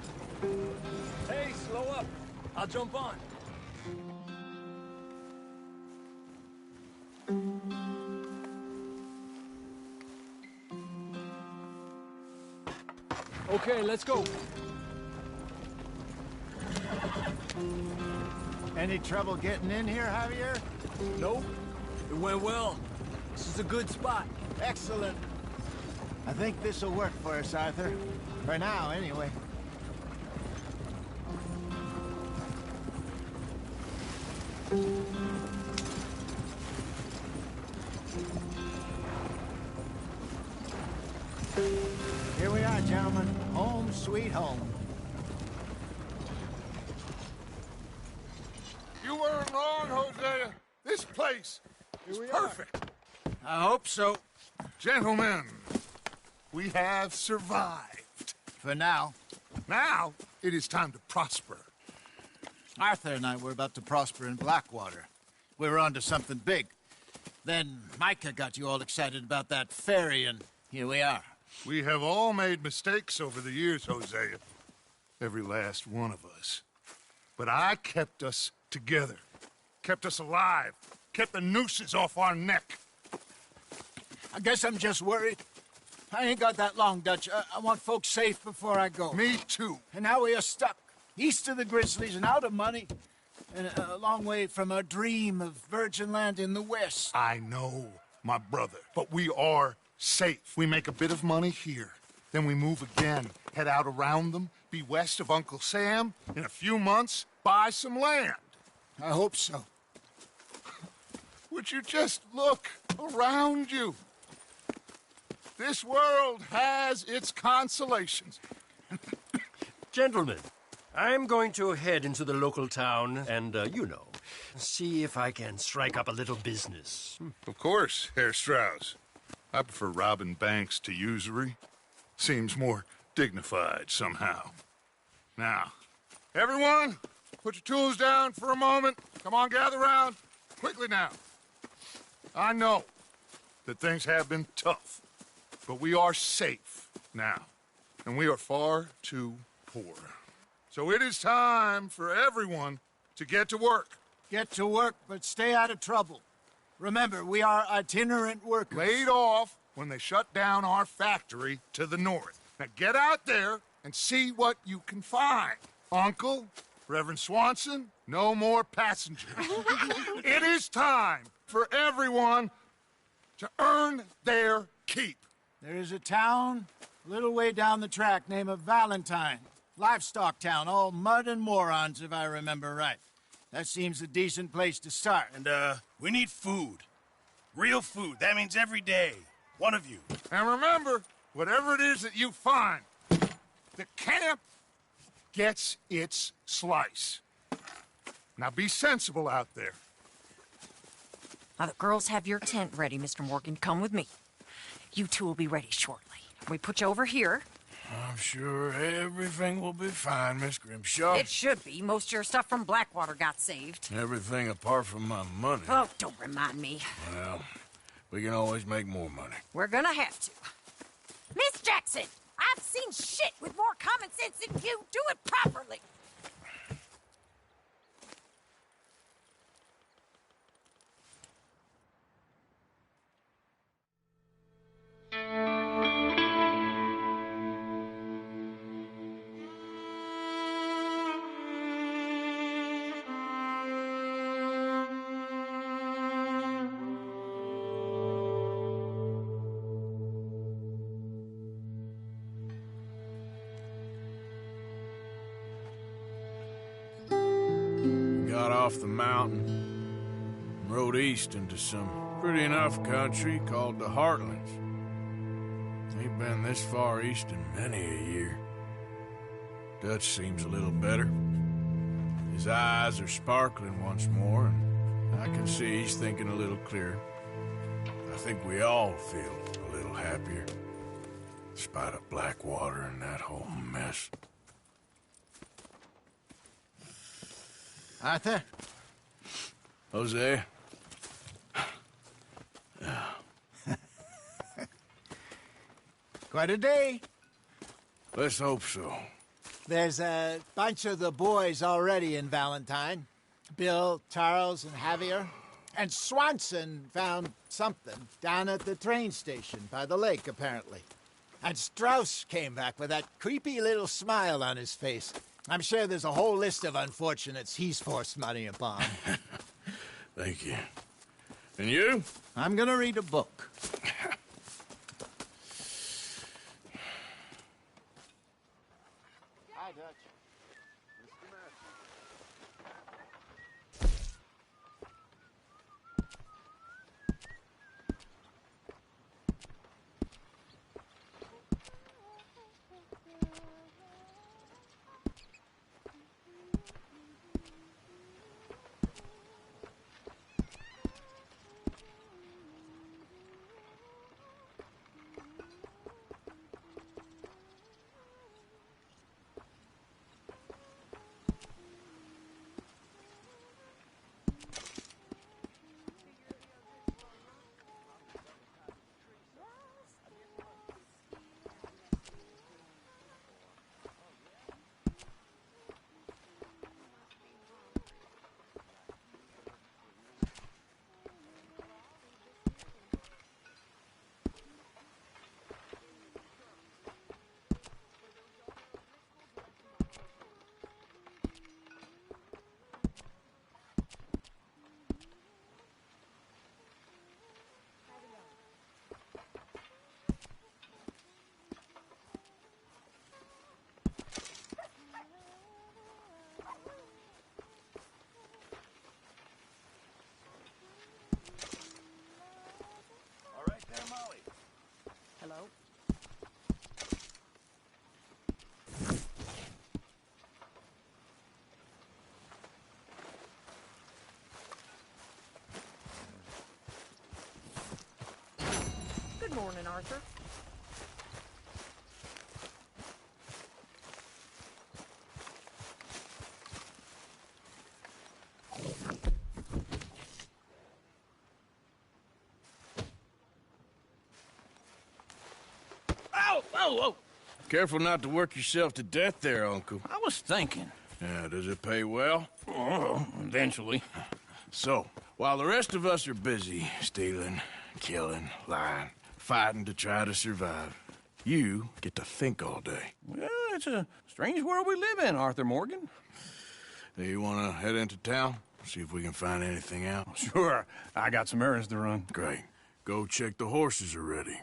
Hey, slow up. I'll jump on. Okay, let's go. Any trouble getting in here, Javier? Nope. It went well. This is a good spot. Excellent. I think this'll work for us, Arthur. For now, anyway. Here we are, gentlemen. Home sweet home. You weren't wrong, Hosea. This place is perfect. I hope so. Gentlemen, we have survived. For now. Now, it is time to prosper. Arthur and I were about to prosper in Blackwater. We were onto something big. Then Micah got you all excited about that ferry, and here we are. We have all made mistakes over the years, Hosea. Every last one of us. But I kept us together. Kept us alive. Kept the nooses off our neck. I guess I'm just worried. I ain't got that long, Dutch. I want folks safe before I go. Me too. And now we are stuck. East of the Grizzlies and out of money. And a long way from our dream of virgin land in the west. I know, my brother. But we are safe. We make a bit of money here. Then we move again. Head out around them. Be west of Uncle Sam. In a few months, buy some land. I hope so. Would you just look around you? This world has its consolations. Gentlemen, I'm going to head into the local town and, see if I can strike up a little business. Of course, Herr Strauss. I prefer robbing banks to usury. Seems more dignified somehow. Now, everyone, put your tools down for a moment. Come on, gather round. Quickly now. I know that things have been tough, but we are safe now, and we are far too poor. So it is time for everyone to get to work. Get to work, but stay out of trouble. Remember, we are itinerant workers. Laid off when they shut down our factory to the north. Now get out there and see what you can find. Uncle, Reverend Swanson, no more passengers. It is time for everyone to earn their keep. There is a town a little way down the track named Valentine. Livestock town, all mud and morons, if I remember right. That seems a decent place to start. And, we need food. Real food. That means every day. One of you. And remember, whatever it is that you find, the camp gets its slice. Now be sensible out there. Now, the girls have your tent ready, Mr. Morgan. Come with me. You two will be ready shortly. We put you over here. I'm sure everything will be fine, Miss Grimshaw. It should be. Most of your stuff from Blackwater got saved. Everything apart from my money. Oh, don't remind me. Well, we can always make more money. We're gonna have to. Miss Jackson, I've seen shit with more common sense than you. Do it properly. Got off the mountain and rode east into some pretty enough country called the Heartlands. Ain't been this far east in many a year. Dutch seems a little better. His eyes are sparkling once more, and I can see he's thinking a little clearer. I think we all feel a little happier, in spite of Blackwater and that whole mess. Arthur? Jose? Quite a day. Let's hope so. There's a bunch of the boys already in Valentine. Bill, Charles, and Javier. And Swanson found something down at the train station by the lake, apparently. And Strauss came back with that creepy little smile on his face. I'm sure there's a whole list of unfortunates he's forced money upon. Thank you. And you? I'm gonna read a book. Hi, Dutch. morning, Arthur. Oh! Careful not to work yourself to death there, Uncle. I was thinking. Yeah, does it pay well? Oh, eventually. So, while the rest of us are busy stealing, killing, lying, fighting to try to survive, you get to think all day. Well, it's a strange world we live in, Arthur Morgan. Do you want to head into town? See if we can find anything out? Sure. I got some errands to run. Great. Go check the horses are ready.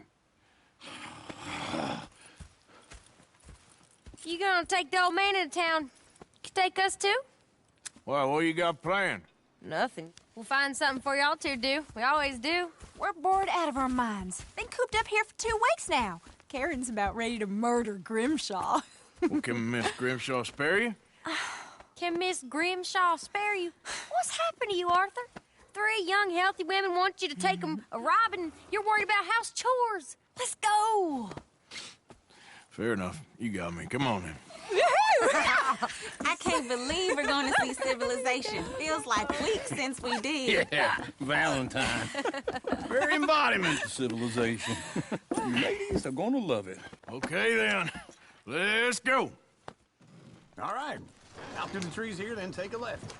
You gonna take the old man into town? You take us too? Well, what you got planned? Nothing. We'll find something for y'all to do. We always do. We're bored out of our minds. Been cooped up here for 2 weeks now. Karen's about ready to murder Grimshaw. Well, can Miss Grimshaw spare you? Can Miss Grimshaw spare you? What's happened to you, Arthur? 3 young, healthy women want you to take them a robbing. You're worried about house chores. Let's go. Fair enough. You got me. Come on then. I can't believe we're going to see civilization. Feels like weeks since we did. Yeah, Valentine. Very embodiment of civilization. You ladies are going to love it. Okay, then. Let's go. All right. Out through the trees here, then take a left.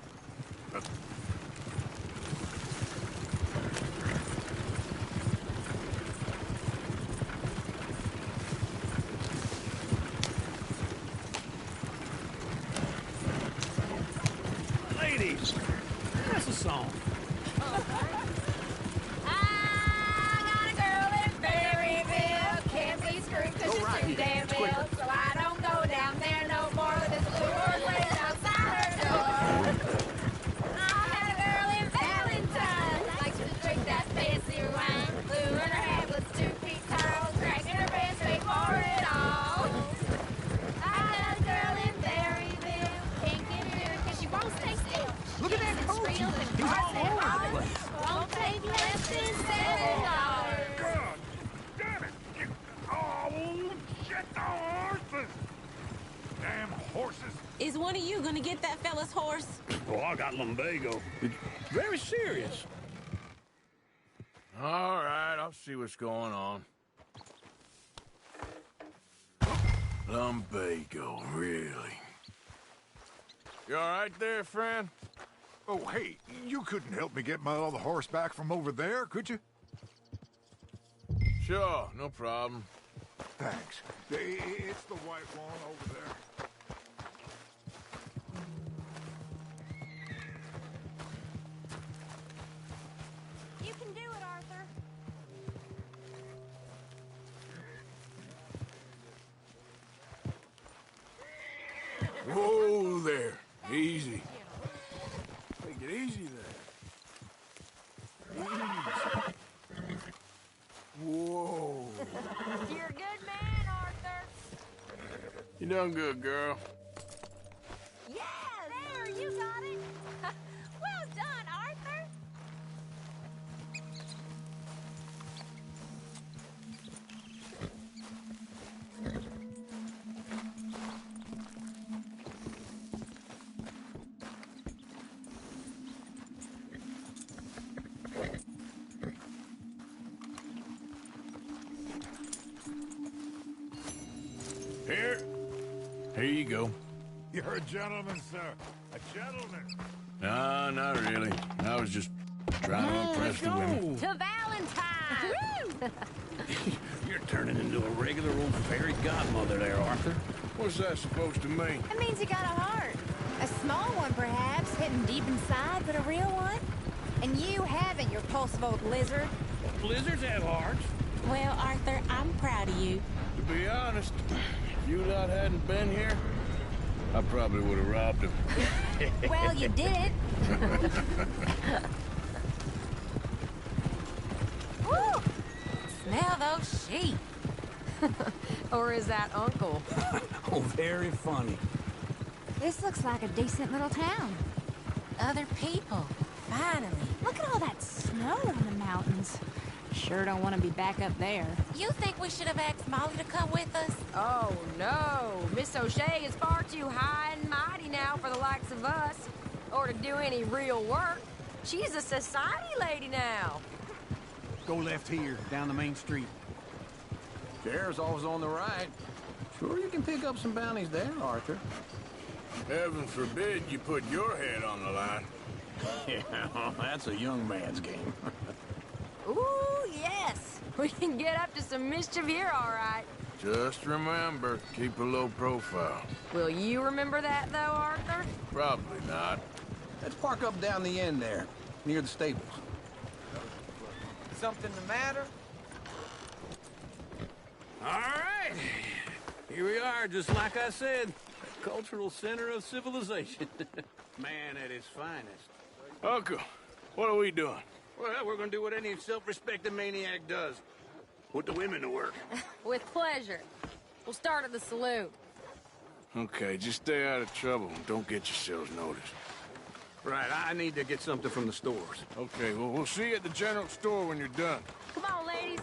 Ladies, that's a song. I got a girl in Berryville. Can't be screwed 'cause she's too damn ill. So I don't go down there no more with this blue horse raised outside her door. I had a girl in Valentine. Likes to drink that fancy wine. Blue in her hair was 2 feet tall. Cracking her pants straight for it all. I had a girl in Berryville. Can't get her in 'cause she won't stay still. Look at that coach. He's all over the place. Won't take less than $7. God damn it! Oh, shit, the horses! Damn horses! Is one of you going to get that fella's horse? Oh, I got lumbago. It's very serious. All right, I'll see what's going on. Lumbago, really? You all right there, friend? Oh, hey, you couldn't help me get my other horse back from over there, could you? Sure, no problem. Thanks. It's the white one over there. You can do it, Arthur. Whoa there. Easy. Take it easy there. Easy. Whoa. You're a good man, Arthur. You done good, girl. Yeah, there, you got it. Well done, Arthur. Here you go. You're a gentleman, sir. A gentleman. No, not really. I was just trying to impress the women. To Valentine. You're turning into a regular old fairy godmother there, Arthur. What's that supposed to mean? It means you got a heart. A small one, perhaps, hidden deep inside, but a real one. And you haven't, you repulsive old lizard. Blizzards have hearts. Well, Arthur, I'm proud of you. To be honest, if you lot hadn't been here, I probably would have robbed him. Well, you did it. Woo! Smell those sheep. Or is that Uncle? Oh, very funny. This looks like a decent little town. Other people. Finally. Look at all that snow on the mountains. Sure don't want to be back up there. You think we should have asked Molly to come with us? Oh, no. Miss O'Shea is far too high and mighty now for the likes of us, or to do any real work. She's a society lady now. Go left here, down the main street. Sheriff's always on the right. Sure you can pick up some bounties there, Arthur. Heaven forbid you put your head on the line. Yeah, that's a young man's game. Ooh, yes. We can get up to some mischief here, all right. Just remember, keep a low profile. Will you remember that, though, Arthur? Probably not. Let's park up down the end there, near the stables. Something the matter? All right. Here we are, just like I said. The cultural center of civilization. Man at his finest. Uncle, what are we doing? Well, we're gonna do what any self-respecting maniac does. Put the women to work. With pleasure. We'll start at the saloon. Okay, just stay out of trouble and don't get yourselves noticed. Right, I need to get something from the stores. Okay, well, we'll see you at the general store when you're done. Come on, ladies.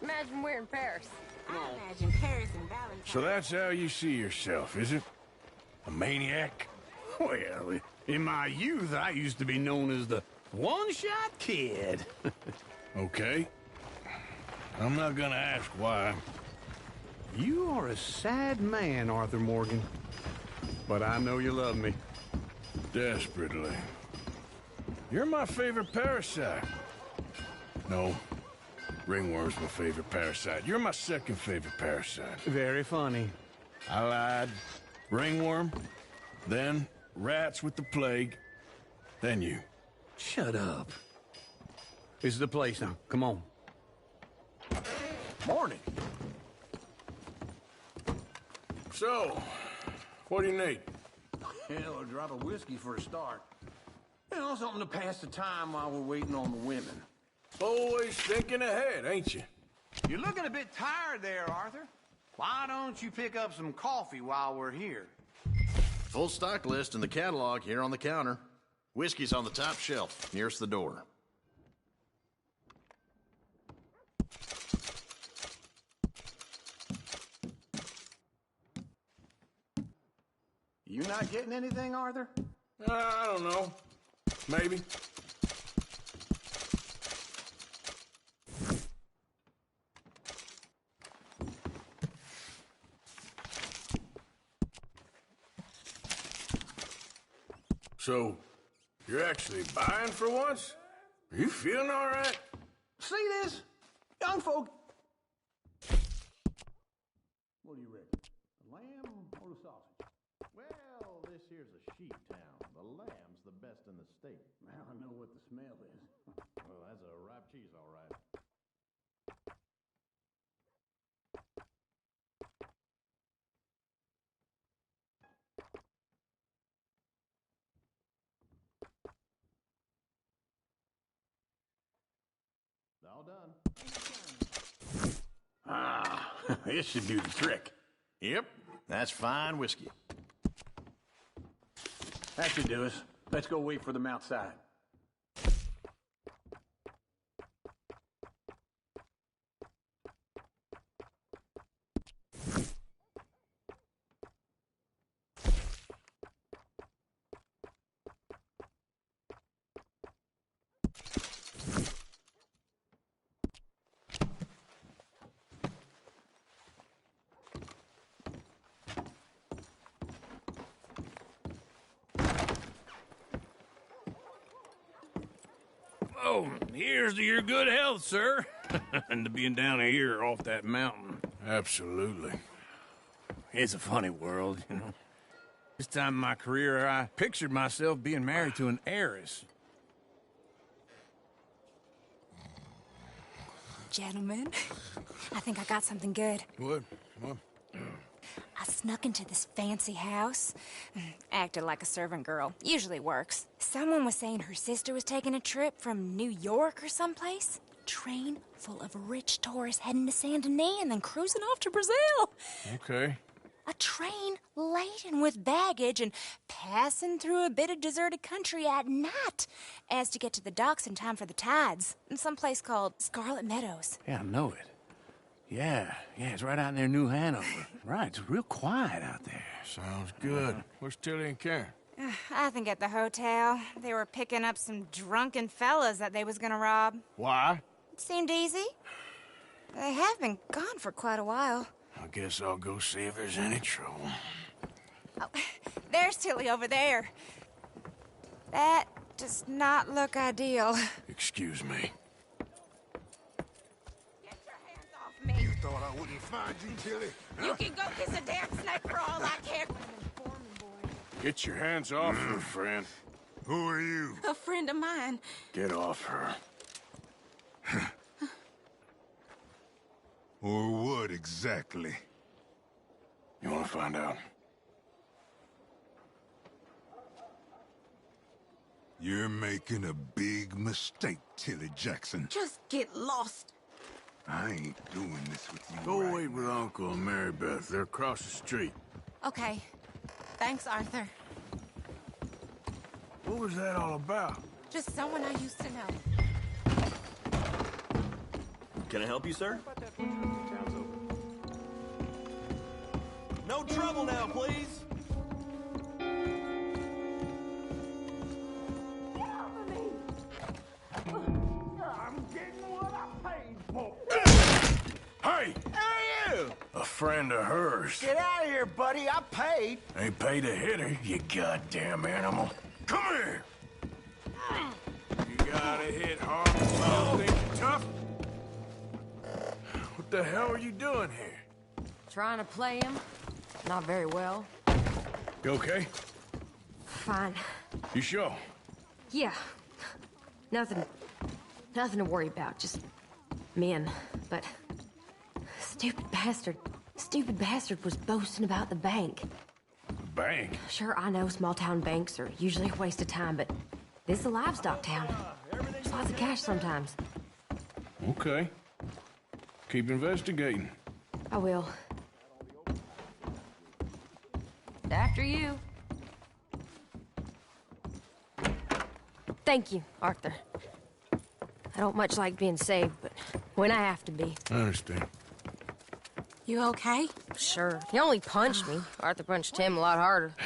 Imagine we're in Paris. I imagine Paris and Valentine. So that's how you see yourself, is it? A maniac? Well, in my youth, I used to be known as the one-shot kid. Okay. I'm not gonna ask why. You are a sad man, Arthur Morgan. But I know you love me. Desperately. You're my favorite parasite. No. Ringworm's my favorite parasite. You're my second favorite parasite. Very funny. I lied. Ringworm, then rats with the plague, then you. Shut up. This is the place now. Come on. Morning. So, what do you need? Hell, a drop of whiskey for a start. You know, something to pass the time while we're waiting on the women. Always thinking ahead, ain't you? You're looking a bit tired there, Arthur. Why don't you pick up some coffee while we're here? Full stock list in the catalog here on the counter. Whiskey's on the top shelf, nearest the door. You not getting anything, Arthur? I don't know. Maybe. So, you're actually buying for once? Are you feeling all right? See this? Young folk. What do you reckon? The lamb or the sausage? Well, this here's a sheep town. The lamb's the best in the state. Now I know what the smell is. Well, that's a ripe cheese, all right. All done. Ah, this should do the trick. Yep, that's fine whiskey. That should do us. Let's go wait for them outside. Oh, here's to your good health, sir. And to being down here off that mountain. Absolutely. It's a funny world, you know. This time in my career, I pictured myself being married to an heiress. Gentlemen, I think I got something good. What? I snuck into this fancy house. Acted like a servant girl. Usually works. Someone was saying her sister was taking a trip from New York or someplace. Train full of rich tourists heading to Saint Denis and then cruising off to Brazil. Okay. A train laden with baggage and passing through a bit of deserted country at night as to get to the docks in time for the tides in some place called Scarlet Meadows. Yeah, I know it. Yeah, it's right out near New Hanover. Right, it's real quiet out there. Sounds good. Where's Tilly and Karen? I think at the hotel. They were picking up some drunken fellas that they was gonna rob. Why? It seemed easy. They have been gone for quite a while. I guess I'll go see if there's any trouble. Oh, there's Tilly over there. That does not look ideal. Excuse me. You thought I wouldn't find you, Tilly? You can go kiss a damn snake for all I care. Get your hands off her, friend. Who are you? A friend of mine. Get off her. Or what exactly? You want to find out? You're making a big mistake, Tilly Jackson. Just get lost. I ain't doing this with you. Go wait with Uncle and Mary Beth. They're across the street. Okay. Thanks, Arthur. What was that all about? Just someone I used to know. Can I help you, sir? No trouble now, please. I'm getting what I paid for. Hey! Who are you? A friend of hers. Get out of here, buddy. I paid. Ain't paid to hit her, you goddamn animal. Come here! You gotta hit hard and think you're tough? What the hell are you doing here? Trying to play him. Not very well. You okay? Fine. You sure? Yeah. Nothing to worry about. Just men. But stupid bastard was boasting about the bank. The bank? Sure, I know small town banks are usually a waste of time, but this is a livestock town. There's lots of cash sometimes. Okay. Keep investigating. I will. After you. Thank you, Arthur. I don't much like being saved, but when I have to be. I understand. You okay? Sure. He only punched me. Arthur punched him a lot harder.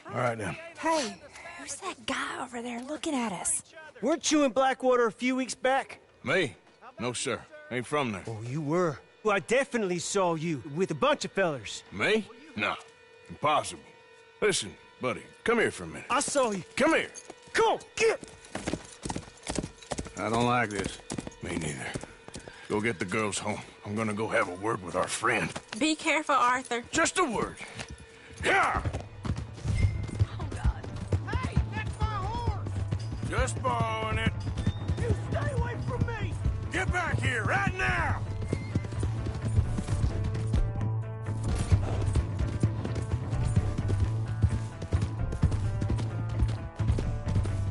All right, then. Hey, who's that guy over there looking at us? Weren't you in Blackwater a few weeks back? Me? No, sir. Ain't from there. Oh, you were. Well, I definitely saw you with a bunch of fellers. Me? No. Impossible. Listen, buddy, come here for a minute. I saw you. Come here. Come on, get! I don't like this. Me neither. Go get the girls home. I'm gonna go have a word with our friend. Be careful, Arthur. Just a word. Yeah! Oh, God. Hey, that's my horse! Just borrowing it. You stay away from me! Get back here right now!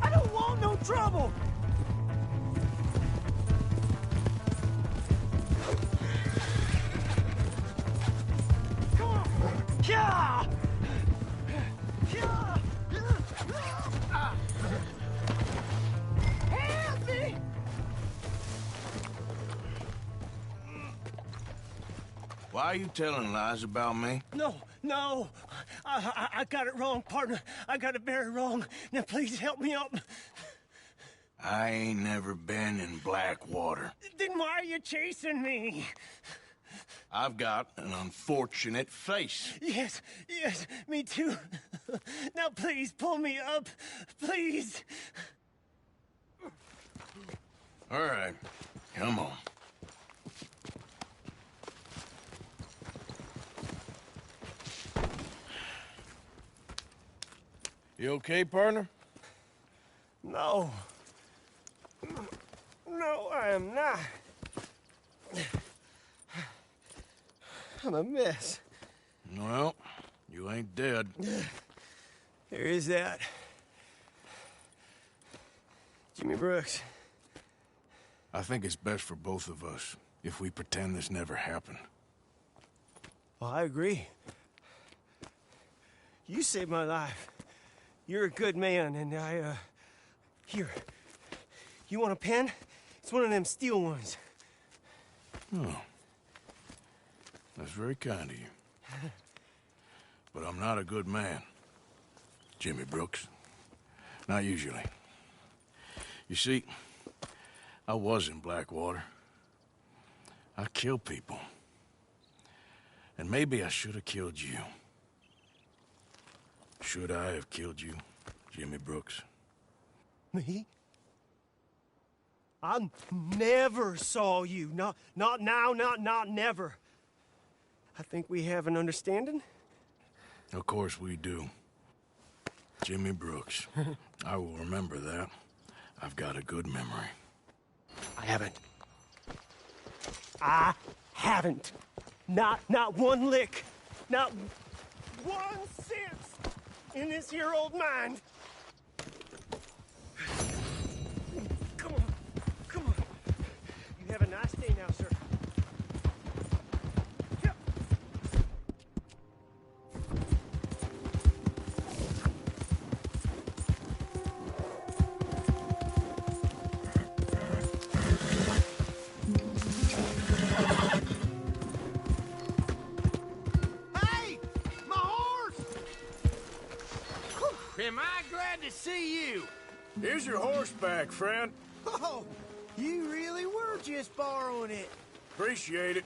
I don't want no trouble! Come on! Yeah! Help me! Why are you telling lies about me? No. I got it wrong, partner. I got it very wrong. Now, please help me up. I ain't never been in Blackwater. Then why are you chasing me? I've got an unfortunate face. Yes, me too. Now, please, pull me up. Please. All right, come on. You okay, partner? No, I am not. I'm a mess. Well, you ain't dead. There is that. Jimmy Brooks. I think it's best for both of us if we pretend this never happened. Well, I agree. You saved my life. You're a good man, and here. You want a pen? It's one of them steel ones. Oh. That's very kind of you. But I'm not a good man, Jimmy Brooks. Not usually. You see, I was in Blackwater. I killed people. And maybe I should have killed you. Should I have killed you, Jimmy Brooks? Me? I never saw you. Not now, not never. I think we have an understanding. Of course we do. Jimmy Brooks. I will remember that. I've got a good memory. I haven't. Not one lick. Not 1 cent in this here old mind. Come on. You have a nice day now, sir. Am I glad to see you? Here's your horseback, friend. Oh, you really were just borrowing it. Appreciate it.